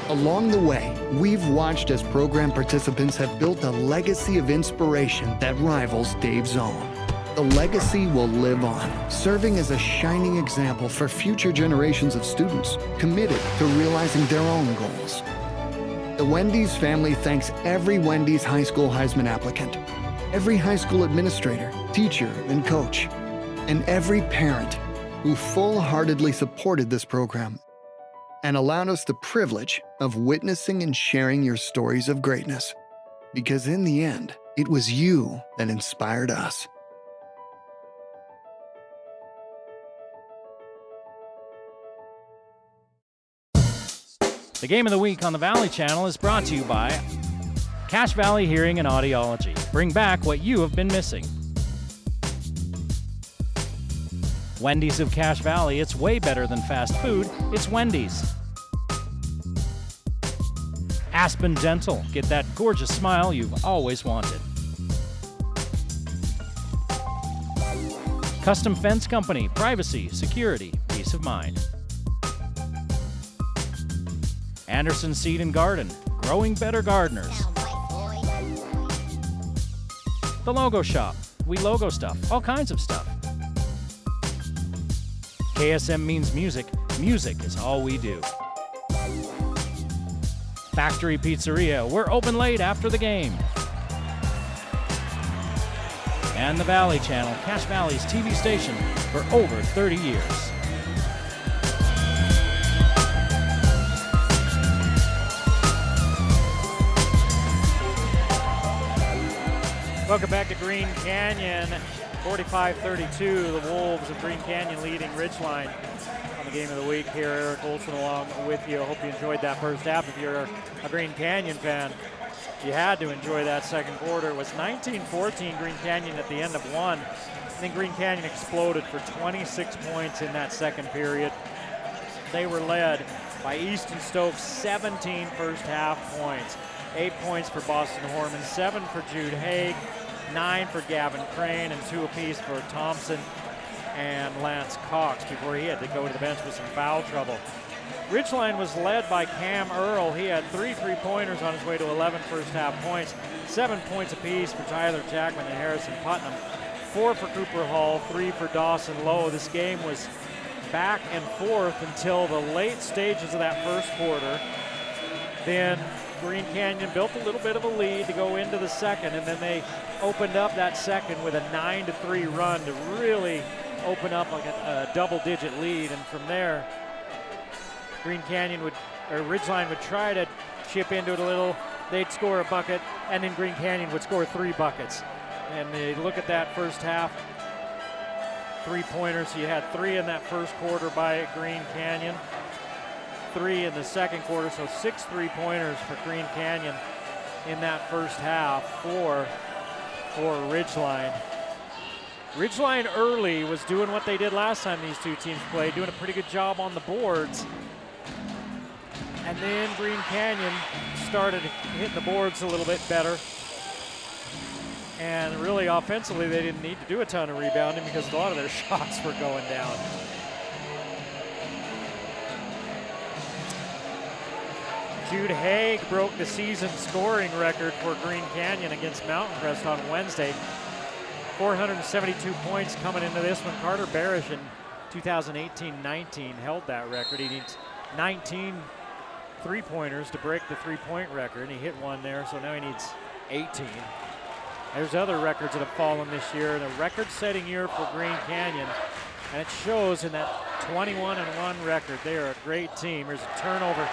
Along the way, we've watched as program participants have built a legacy of inspiration that rivals Dave's own. The legacy will live on, serving as a shining example for future generations of students committed to realizing their own goals. The Wendy's family thanks every Wendy's High School Heisman applicant, every high school administrator, teacher, and coach, and every parent who full-heartedly supported this program and allowed us the privilege of witnessing and sharing your stories of greatness. Because in the end, it was you that inspired us. The Game of the Week on the Valley Channel is brought to you by Cache Valley Hearing and Audiology. Bring back what you have been missing. Wendy's of Cache Valley, it's way better than fast food, it's Wendy's. Aspen Dental, get that gorgeous smile you've always wanted. Custom Fence Company, privacy, security, peace of mind. Anderson Seed and Garden, growing better gardeners. The Logo Shop, we logo stuff, all kinds of stuff. KSM means music, music is all we do. Factory Pizzeria, we're open late after the game. And the Valley Channel, Cache Valley's TV station for over 30 years. Welcome back to Green Canyon, 45-32. The Wolves of Green Canyon leading Ridgeline on the Game of the Week here. Eric Olson along with you. I hope you enjoyed that first half. If you're a Green Canyon fan, you had to enjoy that second quarter. It was 19-14 Green Canyon at the end of one. I think Green Canyon exploded for 26 points in that second period. They were led by Easton Stokes, 17 first half points. 8 points for Boston Horman, 7 for Jude Haig, 9 for Gavin Crane, and 2 apiece for Thompson and Lance Cox before he had to go to the bench with some foul trouble. Ridgeline was led by Cam Earl. He had 3 3-pointers on his way to 11 first half points, 7 points apiece for Tyler Jackman and Harrison Putnam, 4 for Cooper Hall, 3 for Dawson Lowe. This game was back and forth until the late stages of that first quarter. Then Green Canyon built a little bit of a lead to go into the second, and then they opened up that second with a 9-3 run to really open up like a double-digit lead. And from there, Ridgeline would try to chip into it a little. They'd score a bucket, and then Green Canyon would score 3 buckets. And they look at that first half, 3-pointers. You had 3 in that first quarter by Green Canyon, 3 in the second quarter, so 6 3-pointers for Green Canyon in that first half for Ridgeline. Ridgeline early was doing what they did last time these two teams played, doing a pretty good job on the boards. And then Green Canyon started hitting the boards a little bit better. And really offensively, they didn't need to do a ton of rebounding because a lot of their shots were going down. Jude Haig broke the season scoring record for Green Canyon against Mountain Crest on Wednesday. 472 points coming into this one. Carter Barish in 2018-19 held that record. He needs 19 three-pointers to break the three-point record. He hit one there, so now he needs 18. There's other records that have fallen this year, and a record-setting year for Green Canyon, and it shows in that 21-1 record. They are a great team. There's a turnover.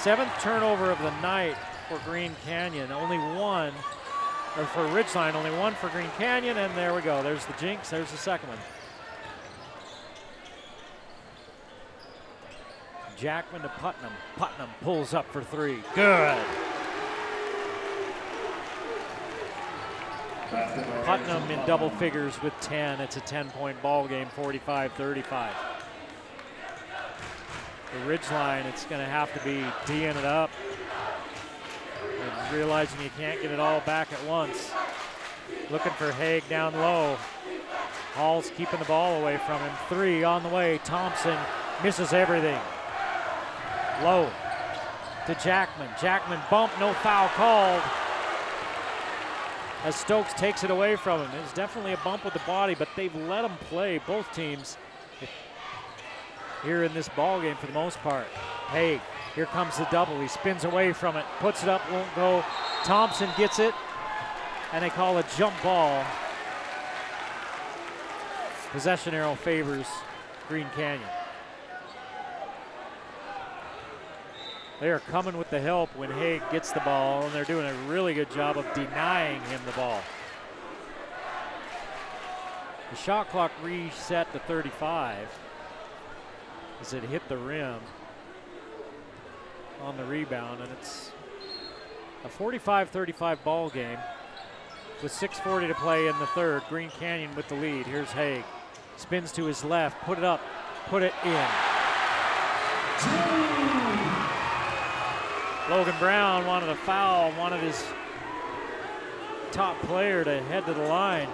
7th turnover of the night for Green Canyon. Only one, or for Ridgeline, only one for Green Canyon, and there we go. There's the jinx. There's the second one. Jackman to Putnam. Putnam pulls up for three. Good. Putnam in double figures with 10. It's a 10-point ball game, 45-35. The Ridgeline, it's going to have to be D'ing it up and realizing you can't get it all back at once. Looking for Haig down low. Hall's keeping the ball away from him. Three on the way. Thompson misses everything. Low to Jackman. Jackman bump, no foul called. As Stokes takes it away from him. It's definitely a bump with the body, but they've let him play, both teams, here in this ball game for the most part. Haig, here comes the double. He spins away from it, puts it up, won't go. Thompson gets it, and they call a jump ball. Possession arrow favors Green Canyon. They are coming with the help when Haig gets the ball, and they're doing a really good job of denying him the ball. The shot clock reset to 35 as it hit the rim on the rebound, and it's a 45-35 ball game with 6:40 to play in the third. Green Canyon with the lead. Here's Haig. Spins to his left, put it up, put it in. Logan Brown wanted a foul, wanted his top player to head to the line.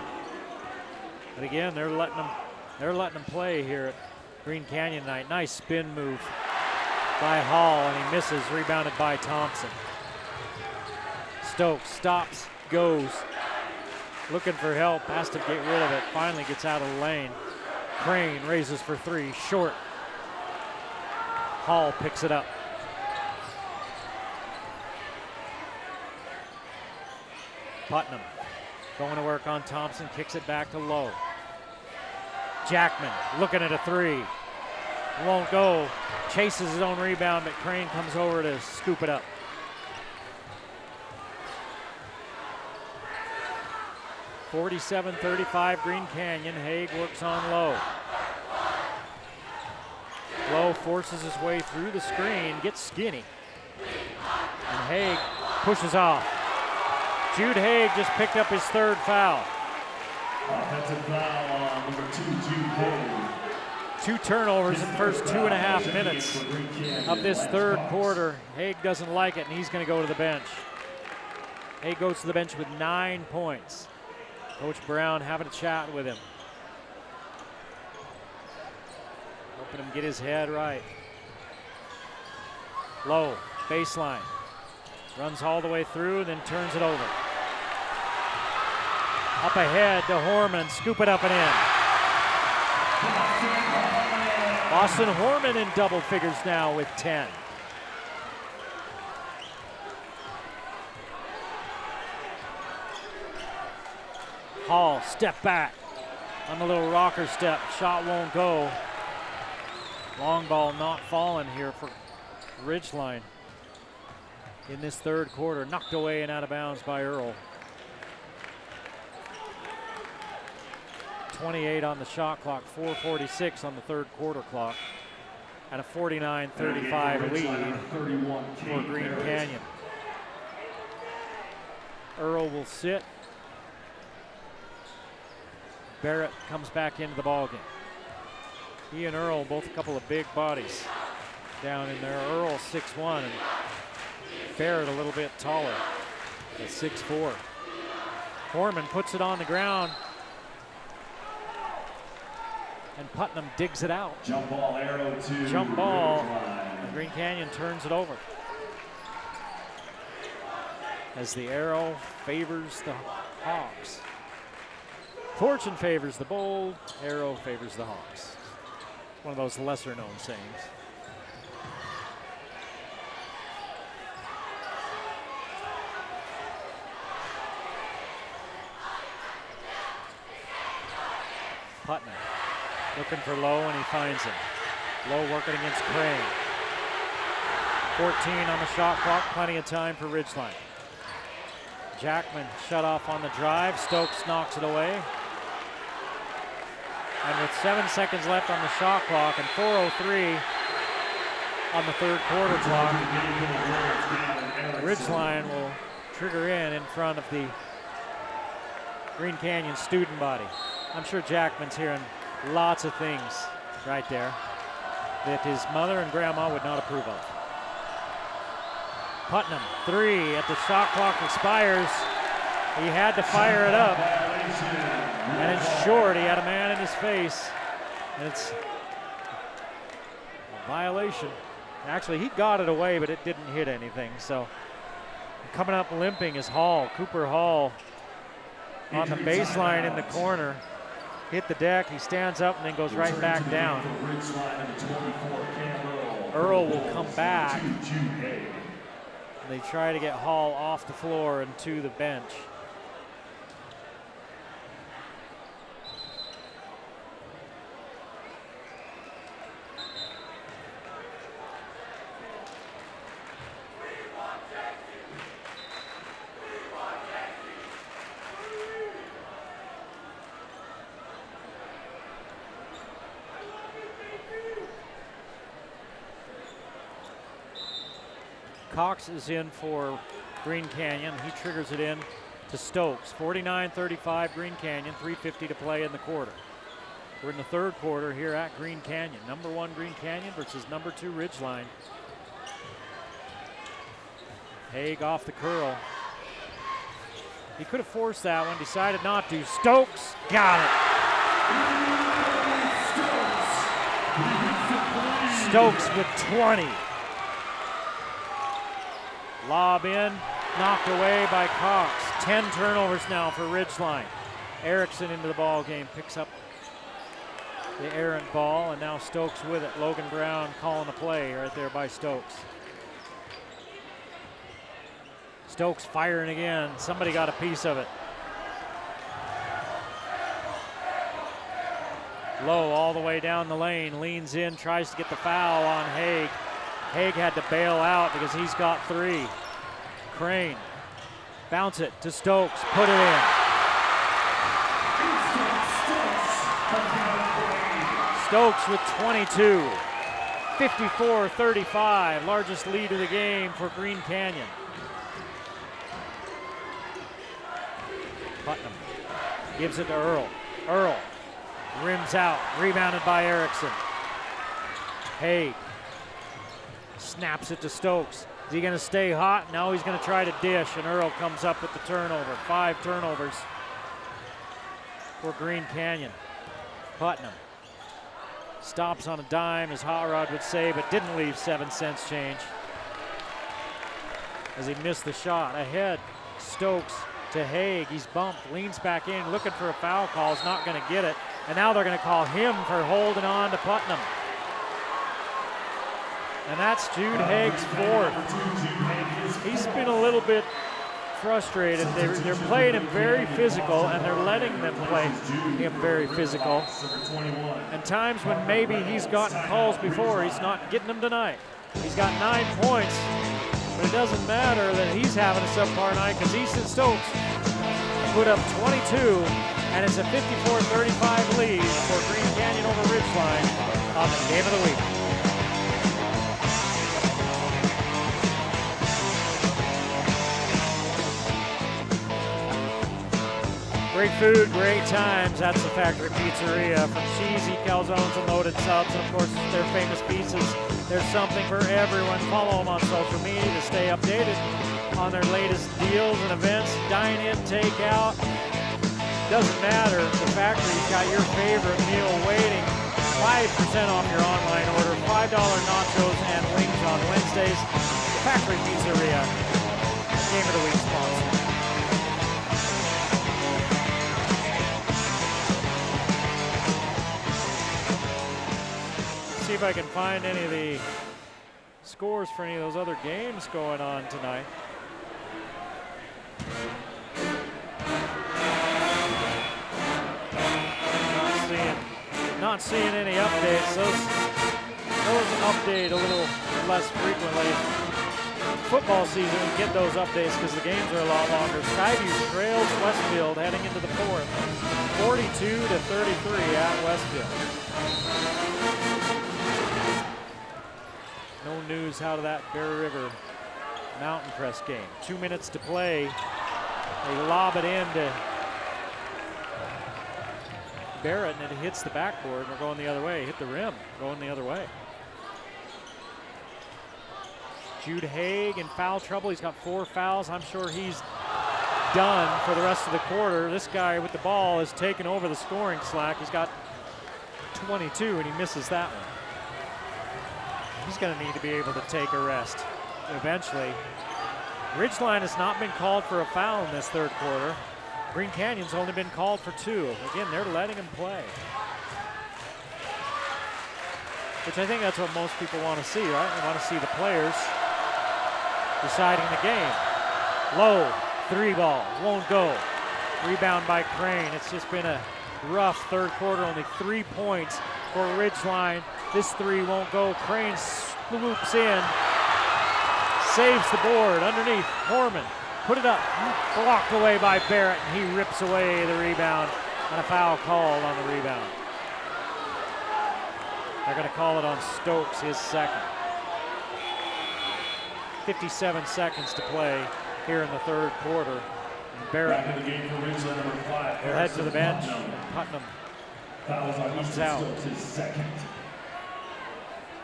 But again, they're letting him play here at Green Canyon tonight. Nice spin move by Hall, and he misses, rebounded by Thompson. Stokes stops, goes, looking for help, has to get rid of it, finally gets out of the lane. Crane raises for three, short. Hall picks it up. Putnam going to work on Thompson, kicks it back to Low. Jackman looking at a three. Won't go. Chases his own rebound, but Crane comes over to scoop it up. (47-35) Green Canyon. Haig works on Low. Low forces his way through the screen, gets skinny. And Haig pushes off. Jude Haig just picked up his third foul. Offensive foul on number 2, Jude Haig. 2 turnovers in the first 2.5 minutes of this third quarter. Haig doesn't like it, and he's going to go to the bench. Haig goes to the bench with 9 points. Coach Brown having a chat with him. Helping him get his head right. Low, baseline. Runs all the way through, then turns it over. Up ahead to Horman, scoop it up and in. Austin Horman in double figures now with 10. Hall, step back on the little rocker step. Shot won't go. Long ball not falling here for Ridgeline in this third quarter. Knocked away and out of bounds by Earl. 28 on the shot clock, 4:46 on the third quarter clock, and a 49-35 lead for Green Canyon. Earl will sit. Barrett comes back into the ballgame. He and Earl, both a couple of big bodies down in there. Earl 6'1", and Barrett a little bit taller at 6'4". Horman puts it on the ground, and Putnam digs it out. Jump ball arrow to Jump ball. And Green Canyon turns it over. as the arrow favors the Hawks. Fortune favors the bold, arrow favors the Hawks. One of those lesser known sayings. Putnam looking for Lowe, and he finds him. Lowe working against Crane. 14 on the shot clock, plenty of time for Ridgeline. Jackman shut off on the drive. Stokes knocks it away. And with 7 seconds left on the shot clock and 4:03 on the third quarter clock, Ridgeline will trigger in front of the Green Canyon student body. I'm sure Jackman's hearing lots of things right there that his mother and grandma would not approve of. Putnam, 3 at the shot clock expires. He had to fire it up. And it's short. He had a man in his face. And it's a violation. Actually, he got it away, but it didn't hit anything. So coming up limping is Hall, Cooper Hall, on the baseline in the corner. Hit the deck, he stands up and then goes right back down. Earl will come back. They try to get Hall off the floor and to the bench. Cox is in for Green Canyon. He triggers it in to Stokes. 49-35 Green Canyon, 3:50 to play in the quarter. We're in the third quarter here at Green Canyon. Number 1 Green Canyon versus number 2 Ridgeline. Haig off the curl. He could have forced that one, decided not to. Stokes got it. Stokes with 20. Lob in, knocked away by Cox. 10 turnovers now for Ridgeline. Erickson into the ball game, picks up the errant ball, and now Stokes with it. Logan Brown calling the play right there by Stokes. Stokes firing again. Somebody got a piece of it. Lowe all the way down the lane, leans in, tries to get the foul on Haig. Haig had to bail out because he's got 3. Crane, bounce it to Stokes, put it in. Stokes with 22, 54-35, largest lead of the game for Green Canyon. Putnam gives it to Earl. Earl rims out, rebounded by Erickson. Haig snaps it to Stokes. Is he going to stay hot? No, he's going to try to dish, and Earl comes up with the turnover. 5 turnovers for Green Canyon. Putnam stops on a dime, as Hot Rod would say, but didn't leave 7 cents change as he missed the shot. Ahead, Stokes to Haig. He's bumped, leans back in, looking for a foul call. Is not going to get it, and now they're going to call him for holding on to Putnam. And that's Jude Haig's 4th. He's been a little bit frustrated. They're playing him very physical, and they're letting them play him very physical. And times when maybe he's gotten calls before, he's not getting them tonight. He's got 9 points, but it doesn't matter that he's having a subpar night because Easton Stokes put up 22, and it's a 54-35 lead for Green Canyon over Ridgeline on the game of the week. Great food, great times. That's the Factory Pizzeria. From cheesy calzones and loaded subs, and of course their famous pizzas. There's something for everyone. Follow them on social media to stay updated on their latest deals and events. Dine in, take out. Doesn't matter. The Factory's got your favorite meal waiting. 5% off your online order. $5 nachos and wings on Wednesdays. The Factory Pizzeria. Game of the Week sponsor. See if I can find any of the scores for any of those other games going on tonight. Not seeing any updates. Those update a little less frequently. Football season, we get those updates because the games are a lot longer. Skyview trails Westfield heading into the fourth, 42-33 at Westfield. No news out of that Bear River Mountain Crest game. 2 minutes to play. They lob it in to Barrett, and it hits the backboard, and we're going the other way. Hit the rim, going the other way. Jude Haig in foul trouble. He's got 4 fouls. I'm sure he's done for the rest of the quarter. This guy with the ball has taken over the scoring slack. He's got 22, and he misses that one. He's going to need to be able to take a rest eventually. Ridgeline has not been called for a foul in this third quarter. Green Canyon's only been called for 2. Again, they're letting him play. Which I think that's what most people want to see, right? They want to see the players deciding the game. Low, 3 ball, won't go. Rebound by Crane. It's just been a rough third quarter, only 3 points for Ridgeline. This 3 won't go. Crane swoops in, saves the board underneath. Horman put it up, blocked away by Barrett, and he rips away the rebound, and a foul called on the rebound. They're going to call it on Stokes, his second. 57 seconds to play here in the third quarter. And Barrett will head to the bench, and Putnam comes out.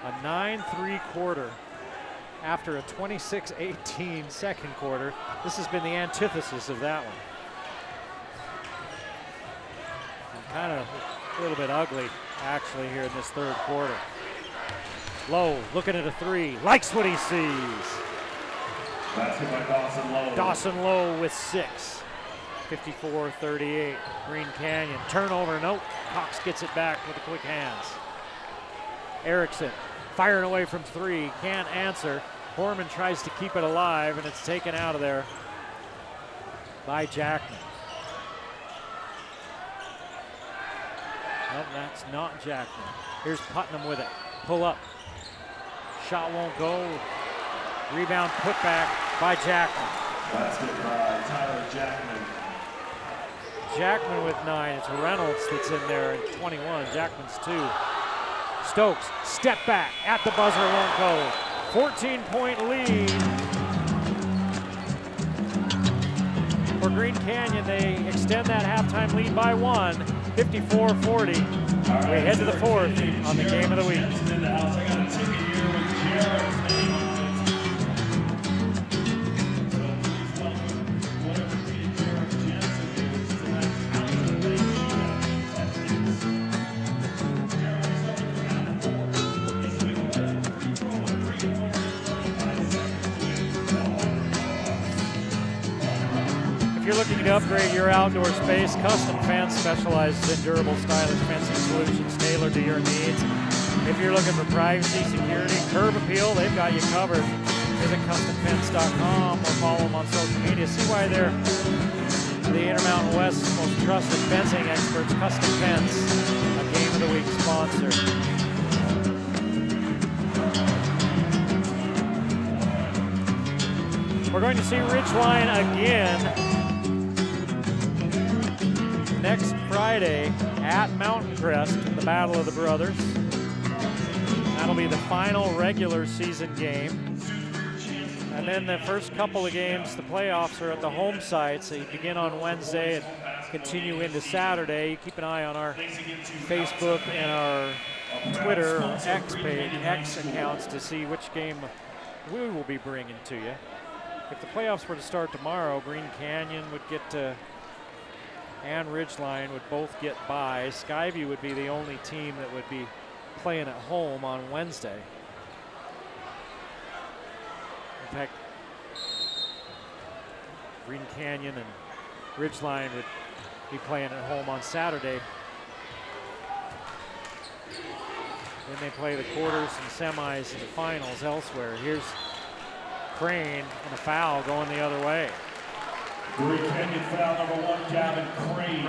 A 9-3 quarter after a 26-18 second quarter. This has been the antithesis of that one. And kind of a little bit ugly, actually, here in this third quarter. Lowe looking at a 3, likes what he sees. Basket by Dawson Lowe. Dawson Lowe with 6. 54-38, Green Canyon. Turnover, nope. Cox gets it back with the quick hands. Erickson firing away from 3, can't answer. Horman tries to keep it alive, and it's taken out of there by Jackman. Nope, that's not Jackman. Here's Putnam with it. Pull up. Shot won't go. Rebound put back by Jackman. Basket by Tyler Jackman. Jackman with 9. It's Reynolds that's in there at 21. Jackman's 2. Stokes, step back at the buzzer, won't go. 14-point lead for Green Canyon. They extend that halftime lead by 1, 54-40. We head to the fourth on the Game of the Week. I got a ticket here with Jared's name on it. If you're looking to upgrade your outdoor space, Custom Fence specializes in durable, stylish fencing solutions tailored to your needs. If you're looking for privacy, security, curb appeal, they've got you covered. Visit CustomFence.com or follow them on social media. See why they're the Intermountain West's most trusted fencing experts. Custom Fence, a Game of the Week sponsor. We're going to see Ridgeline again next Friday at Mountain Crest in the Battle of the Brothers. That'll be the final regular season game. And then the first couple of games, the playoffs, are at the home site. So you begin on Wednesday and continue into Saturday. You keep an eye on our Facebook and our Twitter or X accounts to see which game we will be bringing to you. If the playoffs were to start tomorrow, Green Canyon would get to, and Ridgeline would both get by. Skyview would be the only team that would be playing at home on Wednesday. In fact, Green Canyon and Ridgeline would be playing at home on Saturday. Then they play the quarters and semis and the finals elsewhere. Here's Crane and a foul going the other way. Green Canyon foul number 1, Gavin Crane,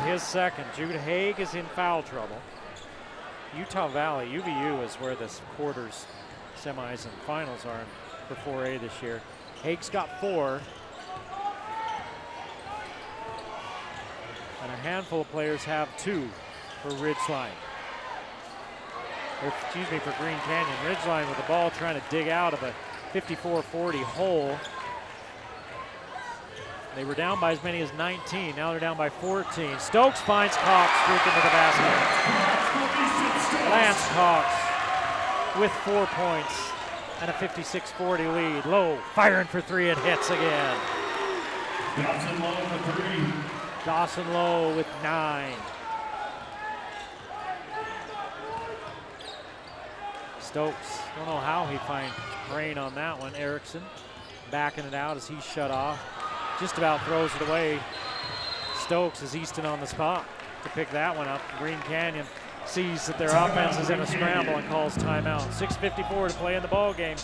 his second. Jude Haig is in foul trouble. Utah Valley, UVU, is where the quarters, semis, and finals are for 4A this year. Haig's got 4. And a handful of players have 2 for Ridgeline. Excuse me, for Green Canyon. Ridgeline with the ball trying to dig out of a 54-40 hole. They were down by as many as 19. Now they're down by 14. Stokes finds Cox swooping to the basket. Lance Cox with 4 points and a 56-40 lead. Lowe firing for 3 and hits again. Dawson Lowe for 3. Dawson Lowe with 9. Stokes, don't know how he finds Crane on that one. Erickson backing it out as he's shut off. Just about throws it away. Stokes is Easton on the spot to pick that one up. Green Canyon sees that their offense is in a scramble and calls timeout. 6:54 to play in the ball game.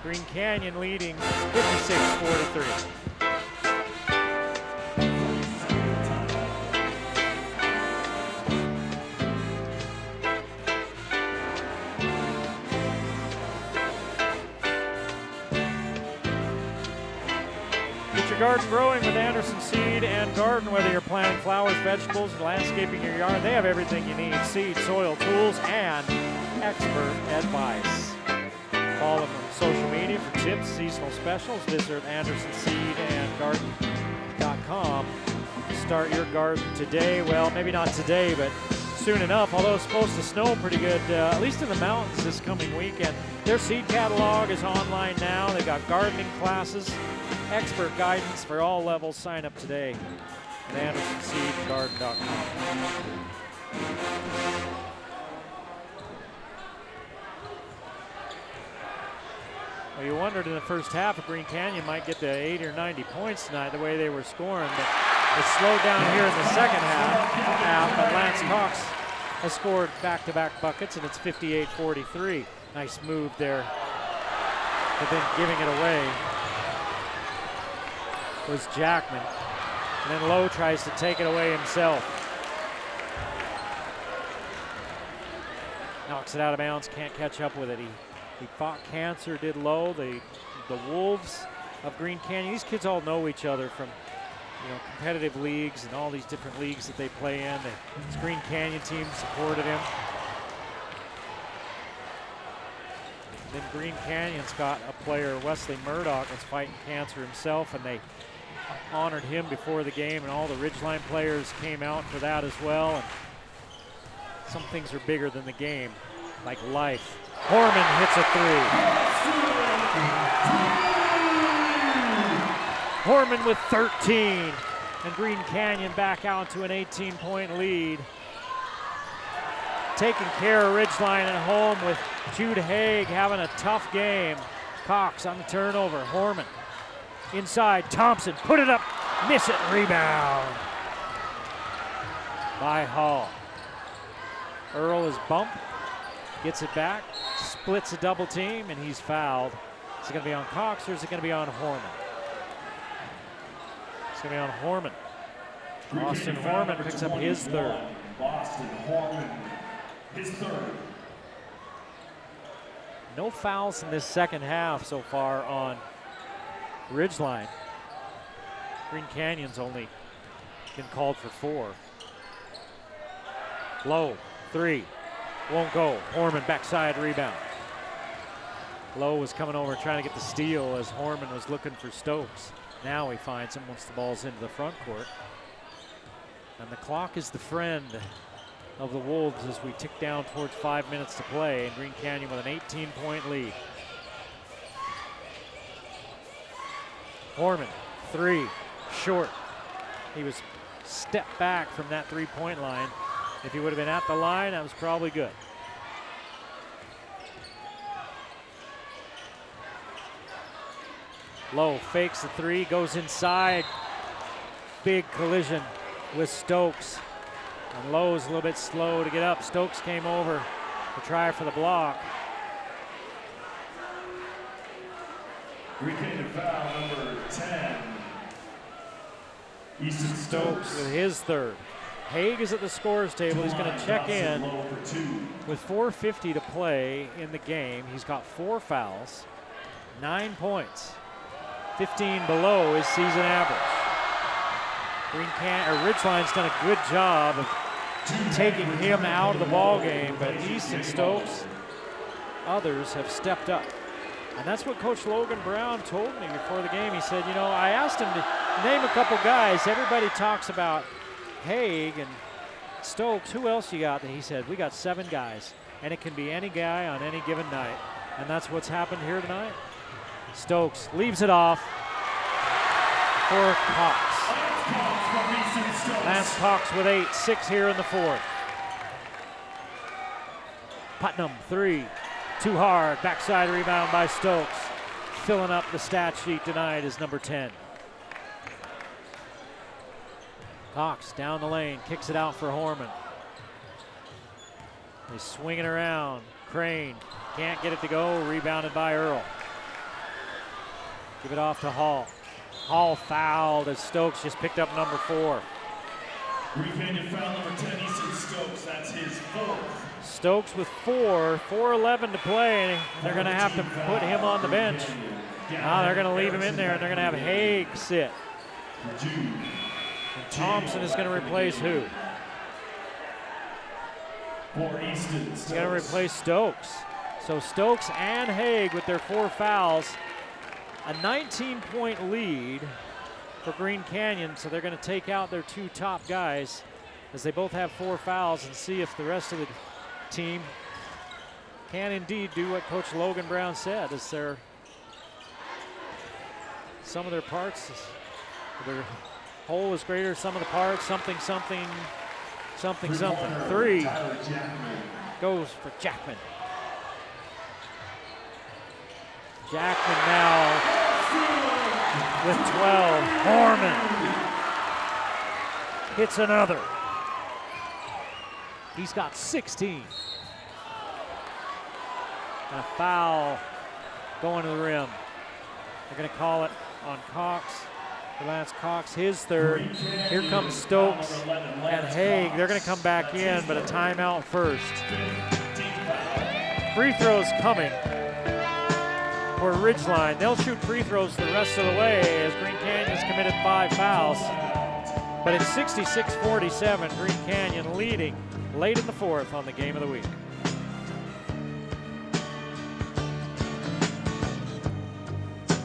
Green Canyon leading 56-43. Garden growing with Anderson Seed and Garden. Whether you're planting flowers, vegetables, or landscaping your yard, they have everything you need: seed, soil, tools, and expert advice. Follow them on social media for tips, seasonal specials. Visit AndersonSeedandGarden.com. Start your garden today. Well, maybe not today, but soon enough, although it's supposed to snow pretty good, at least in the mountains this coming weekend. Their seed catalog is online now. They've got gardening classes, expert guidance for all levels. Sign up today at AndersonSeedandGarden.com. Well, you wondered in the first half if Green Canyon might get to 80 or 90 points tonight, the way they were scoring, but it slowed down here in the second half. But Lance Cox has scored back-to-back buckets, and it's 58-43. Nice move there, but then giving it away was Jackman. And then Lowe tries to take it away himself. Knocks it out of bounds, can't catch up with it. He fought cancer, did Lowe. The Wolves of Green Canyon, these kids all know each other from competitive leagues and all these different leagues that they play in. His Green Canyon team supported him. Then Green Canyon's got a player, Wesley Murdoch, that's fighting cancer himself, and they honored him before the game, and all the Ridgeline players came out for that as well. And some things are bigger than the game, like life. Horman hits a 3. Horman with 13, and Green Canyon back out to an 18-point lead. Taking care of Ridgeline at home with Jude Haig having a tough game. Cox on the turnover. Horman inside. Thompson put it up, miss it, rebound by Hall. Earl is bumped, gets it back, splits a double team, and he's fouled. Is it going to be on Cox or is it going to be on Horman? It's going to be on Horman. Austin Horman picks up his third. Boston Horman, his third. No fouls in this second half so far on Ridgeline. Green Canyon's only been called for 4. Lowe, 3, won't go. Horman backside rebound. Lowe was coming over trying to get the steal as Horman was looking for Stokes. Now he finds him once the ball's into the front court. And the clock is the friend of the Wolves as we tick down towards 5 minutes to play, and Green Canyon with an 18-point lead. Horman, 3, short. He was stepped back from that three-point line. If he would have been at the line, that was probably good. Lowe fakes the three, goes inside. Big collision with Stokes. And Lowe's a little bit slow to get up. Stokes came over to try for the block. Green Canyon foul number 10. Easton Stokes with his third. Haig is at the scorer's table. He's going to check in with 4:50 to play in the game. He's got 4 fouls, 9 points, 15 below his season average. Ridgeline's done a good job of taking him out of the ball game, but Easton Stokes, others have stepped up. And that's what Coach Logan Brown told me before the game. He said, you know, I asked him to name a couple guys. Everybody talks about Haig and Stokes. Who else you got? And he said, we got 7 guys, and it can be any guy on any given night. And that's what's happened here tonight. Stokes leaves it off for Cox. Lance Cox with 8, 6 here in the fourth. Putnam, 3. Too hard, backside rebound by Stokes. Filling up the stat sheet tonight is number 10. Cox down the lane, kicks it out for Horman. He's swinging around. Crane can't get it to go, rebounded by Earl. Give it off to Hall. Hall fouled as Stokes just picked up number 4. Green Canyon foul number 10, Easton Stokes. That's his 4th. Stokes with 4, 4:11 to play, and they're going to have to put him on the bench. Now they're going to leave him in there, and they're going to have Haig sit. And Thompson is going to replace who? He's going to replace Stokes. So Stokes and Haig with their 4 fouls. A 19-point lead for Green Canyon, so they're going to take out their 2 top guys as they both have 4 fouls and see if the rest of the team can indeed do what Coach Logan Brown said, is their some of their parts, their whole is greater, some of the parts, something. 3 goes for Jackman. Jackman now with 12. Horman hits another. He's got 16. And a foul going to the rim. They're going to call it on Cox. Lance Cox, his 3rd. Here comes Stokes and Haig. They're going to come back in, but a timeout first. Free throws coming for Ridgeline. They'll shoot free throws the rest of the way as Green Canyon's committed 5 fouls. But it's 66-47, Green Canyon leading late in the 4th on the game of the week.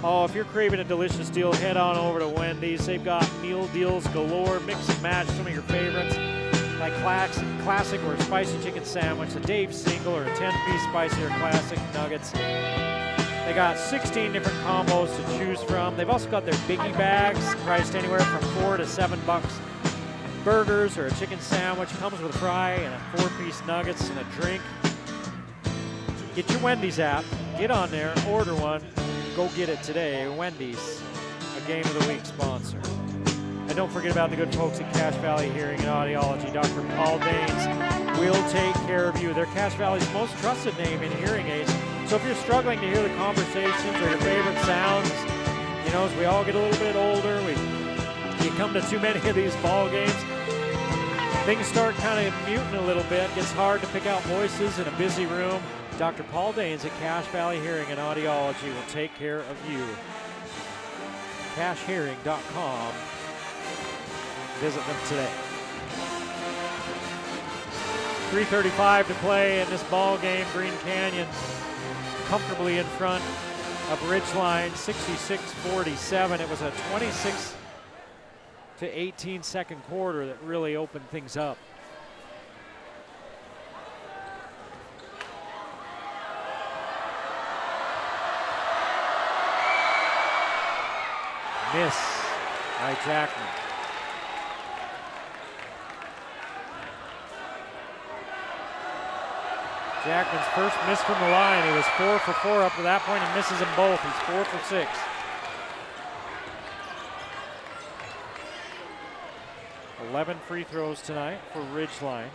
Oh, if you're craving a delicious deal, head on over to Wendy's. They've got meal deals galore, mix and match some of your favorites, like classic or a spicy chicken sandwich, a Dave single, or a 10-piece spicy or classic nuggets. They got 16 different combos to choose from. They've also got their biggie bags, priced anywhere from $4 to $7. Burgers or a chicken sandwich, comes with a fry and a 4-piece nuggets and a drink. Get your Wendy's app, get on there, order one, go get it today. Wendy's, a Game of the Week sponsor. And don't forget about the good folks at Cache Valley Hearing and Audiology. Dr. Paul Daines will take care of you. They're Cache Valley's most trusted name in hearing aids. So if you're struggling to hear the conversations or your favorite sounds, you know, as we all get a little bit older, you come to too many of these ball games, things start kind of muting a little bit. Gets hard to pick out voices in a busy room. Dr. Paul Daines at Cache Valley Hearing and Audiology will take care of you. CacheHearing.com. Visit them today. 3:35 to play in this ball game. Green Canyon comfortably in front of Ridgeline, 66-47. It was a 26 to 18 second quarter that really opened things up. Miss by Jackman. Jackman's first miss from the line. He was 4 for 4 up to that point. He misses them both. He's 4 for 6. 11 free throws tonight for Ridgeline.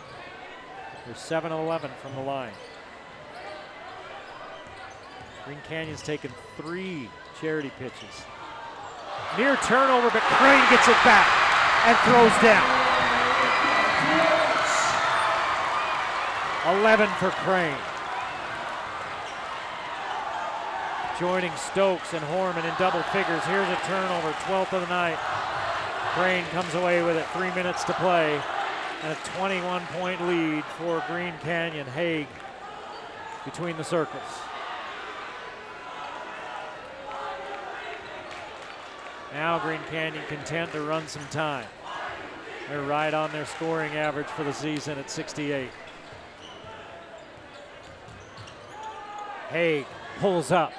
They're 7-11 from the line. Green Canyon's taken 3 charity pitches. Near turnover, but Crane gets it back and throws down. 11 for Crane. Joining Stokes and Horman in double figures. Here's a turnover, 12th of the night. Crane comes away with it, 3 minutes to play, and a 21-point lead for Green Canyon. Haig between the circles. Now Green Canyon content to run some time. They're right on their scoring average for the season at 68. Haig pulls up.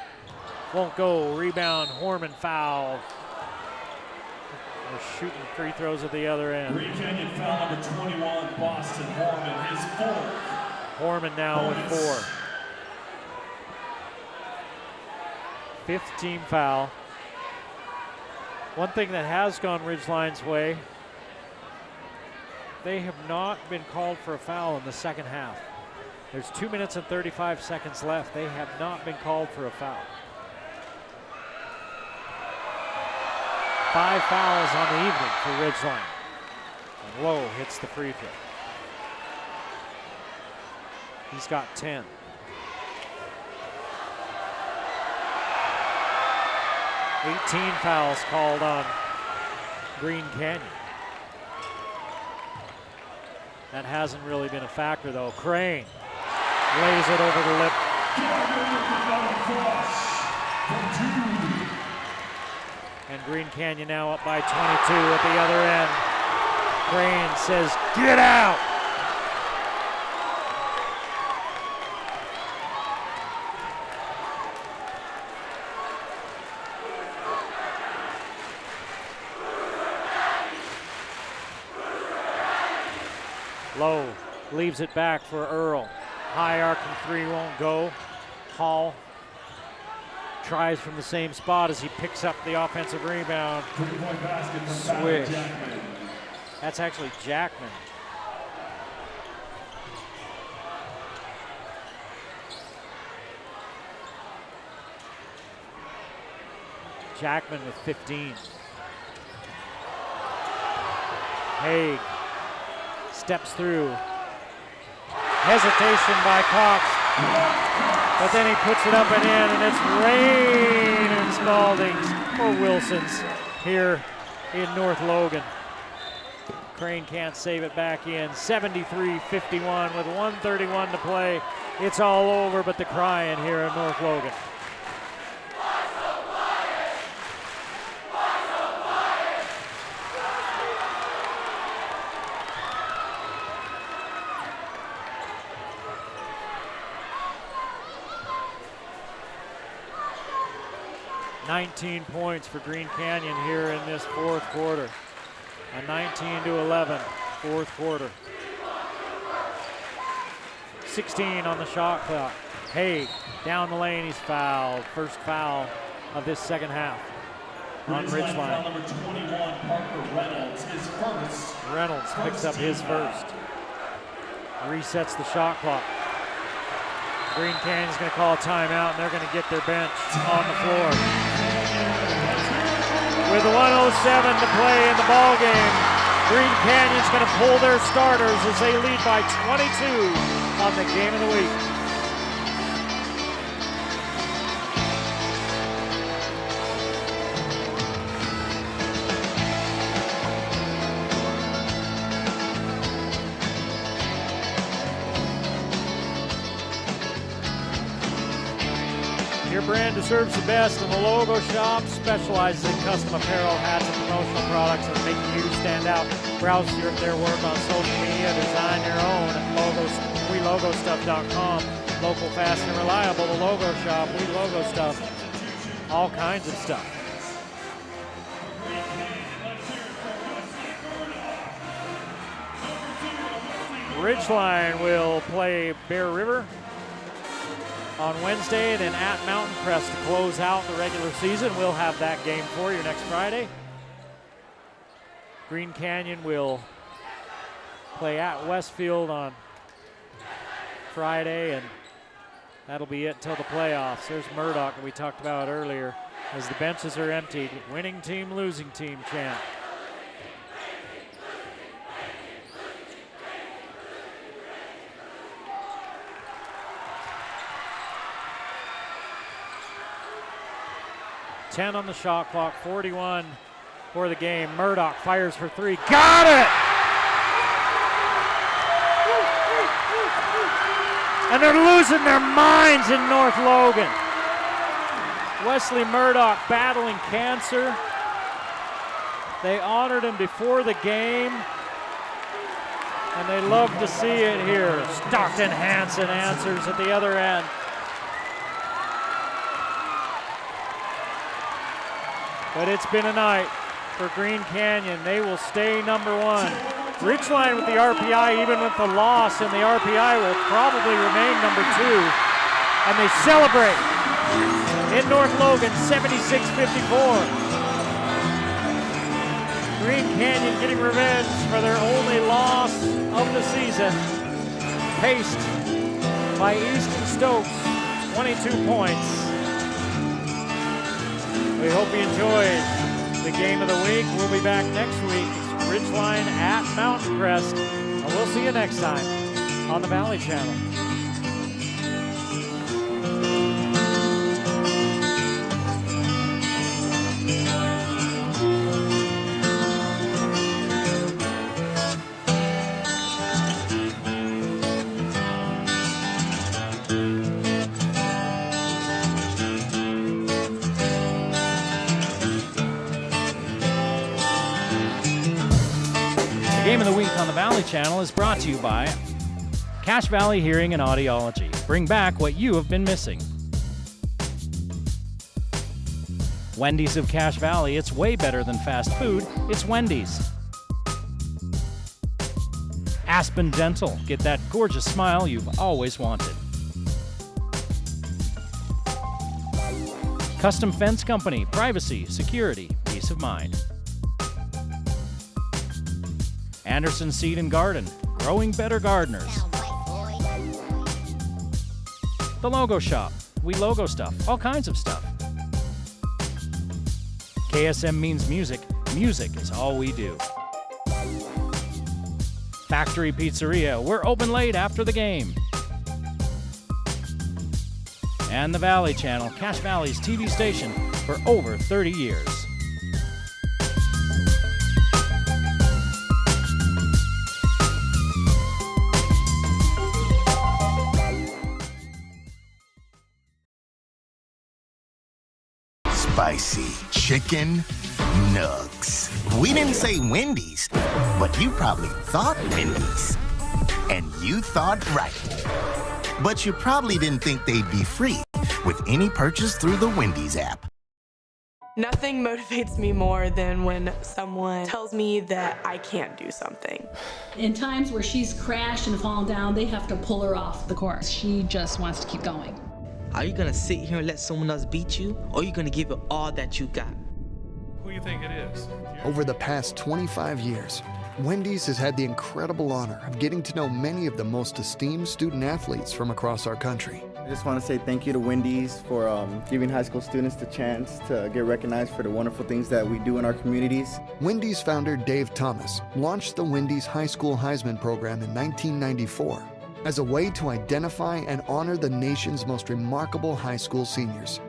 Won't go. Rebound. Horman foul. They're shooting free throws at the other end. Green Canyon foul number 21, Boston Horman, his 4th. Horman now with 4. 5th team foul. One thing that has gone Ridgeline's way, they have not been called for a foul in the second half. There's 2 minutes and 35 seconds left. They have not been called for a foul. 5 fouls on the evening for Ridgeline. And Lowe hits the free throw. He's got 10. $18 fouls called on Green Canyon. That hasn't really been a factor though. Crane lays it over the lip. And Green Canyon now up by 22 at the other end. Crane says, "Get out!" Lowe leaves it back for Earl. High arcing 3 won't go. Hall tries from the same spot as he picks up the offensive rebound. Swish. That's actually Jackman. Jackman with 15. Haig steps through. Hesitation by Cox. But then he puts it up and in, and it's Rain and Spalding's for Wilson's here in North Logan. Crane can't save it back in. 73-51 with 1:31 to play. It's all over but the crying here in North Logan. $19 points for Green Canyon here in this fourth quarter. A 19-11 fourth quarter. 16 on the shot clock. Haig down the lane, he's fouled. First foul of this second half on Ridgeline. Foul number 21, Parker Reynolds, his first. Reynolds picks up his first. Resets the shot clock. Green Canyon's going to call a timeout, and they're going to get their bench on the floor. With 1:07 to play in the ball game, Green Canyon's going to pull their starters as they lead by 22 on the game of the week. Your brand deserves the best, and the Logo Shop specializes in custom apparel, hats, and promotional products that make you stand out. Browse their work on social media, design your own at WeLogoStuff.com. Local, fast, and reliable. The Logo Shop, We Logo Stuff, all kinds of stuff. Ridgeline will play Bear River on Wednesday, then at Mountain Crest to close out the regular season. We'll have that game for you next Friday. Green Canyon will play at Westfield on Friday, and that'll be it until the playoffs. There's Murdoch that we talked about earlier as the benches are emptied. Winning team, losing team chant. .10 on the shot clock, 41 for the game. Murdoch fires for three. Got it! And they're losing their minds in North Logan. Wesley Murdoch battling cancer. They honored him before the game, and they love to see it here. Stockton Hansen answers at the other end. But it's been a night for Green Canyon. They will stay number one. Ridgeline with the RPI, even with the loss in the RPI, will probably remain number two. And they celebrate in North Logan, 76-54. Green Canyon getting revenge for their only loss of the season. Paced by Easton Stokes, 22 points. We hope you enjoyed the game of the week. We'll be back next week. It's Ridgeline at Mountain Crest. And we'll see you next time on the Valley Channel. Game of the Week on the Valley Channel is brought to you by Cache Valley Hearing and Audiology. Bring back what you have been missing. Wendy's of Cache Valley. It's way better than fast food. It's Wendy's. Aspen Dental. Get that gorgeous smile you've always wanted. Custom Fence Company. Privacy, security, peace of mind. Anderson Seed and Garden, growing better gardeners. The Logo Shop, we logo stuff, all kinds of stuff. KSM means music, music is all we do. Factory Pizzeria, we're open late after the game. And the Valley Channel, Cache Valley's TV station for over 30 years. Spicy chicken nugs. We didn't say Wendy's, but you probably thought Wendy's. And you thought right. But you probably didn't think they'd be free with any purchase through the Wendy's app. Nothing motivates me more than when someone tells me that I can't do something. In times where she's crashed and fallen down, they have to pull her off the course. She just wants to keep going. Are you gonna sit here and let someone else beat you, or are you gonna give it all that you got? Who do you think it is? Over the past 25 years, Wendy's has had the incredible honor of getting to know many of the most esteemed student athletes from across our country. I just want to say thank you to Wendy's for giving high school students the chance to get recognized for the wonderful things that we do in our communities. Wendy's founder Dave Thomas launched the Wendy's High School Heisman program in 1994 as a way to identify and honor the nation's most remarkable high school seniors.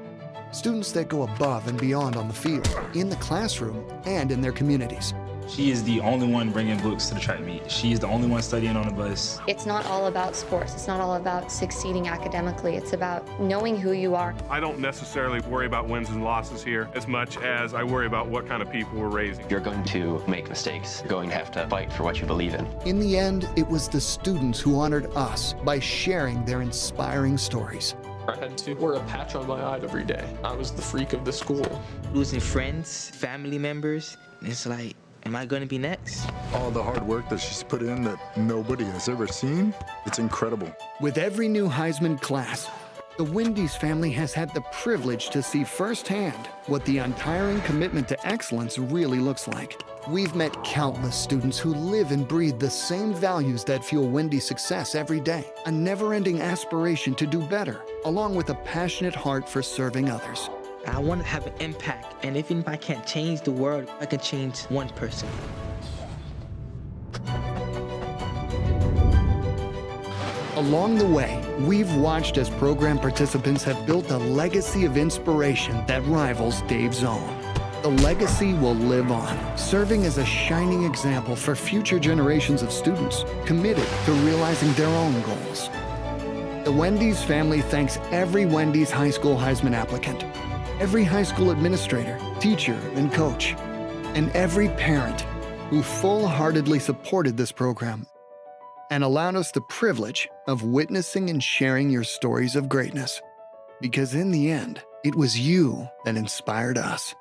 Students that go above and beyond on the field, in the classroom, and in their communities. She is the only one bringing books to the track meet. She's the only one studying on the bus. It's not all about sports. It's not all about succeeding academically. It's about knowing who you are. I don't necessarily worry about wins and losses here as much as I worry about what kind of people we're raising. You're going to make mistakes. You're going to have to fight for what you believe in. In the end, it was the students who honored us by sharing their inspiring stories. I had to wear a patch on my eye every day. I was the freak of the school. Losing friends, family members, it's like, am I gonna be next? All the hard work that she's put in that nobody has ever seen, it's incredible. With every new Heisman class, The Wendy's family has had the privilege to see firsthand what the untiring commitment to excellence really looks like. We've met countless students who live and breathe the same values that fuel Wendy's success every day. A never-ending aspiration to do better, along with a passionate heart for serving others. I want to have an impact, and even if I can't change the world, I can change one person. Along the way, we've watched as program participants have built a legacy of inspiration that rivals Dave's own. The legacy will live on, serving as a shining example for future generations of students committed to realizing their own goals. The Wendy's family thanks every Wendy's High School Heisman applicant, every high school administrator, teacher, and coach, and every parent who full-heartedly supported this program and allowed us the privilege of witnessing and sharing your stories of greatness. Because in the end, it was you that inspired us.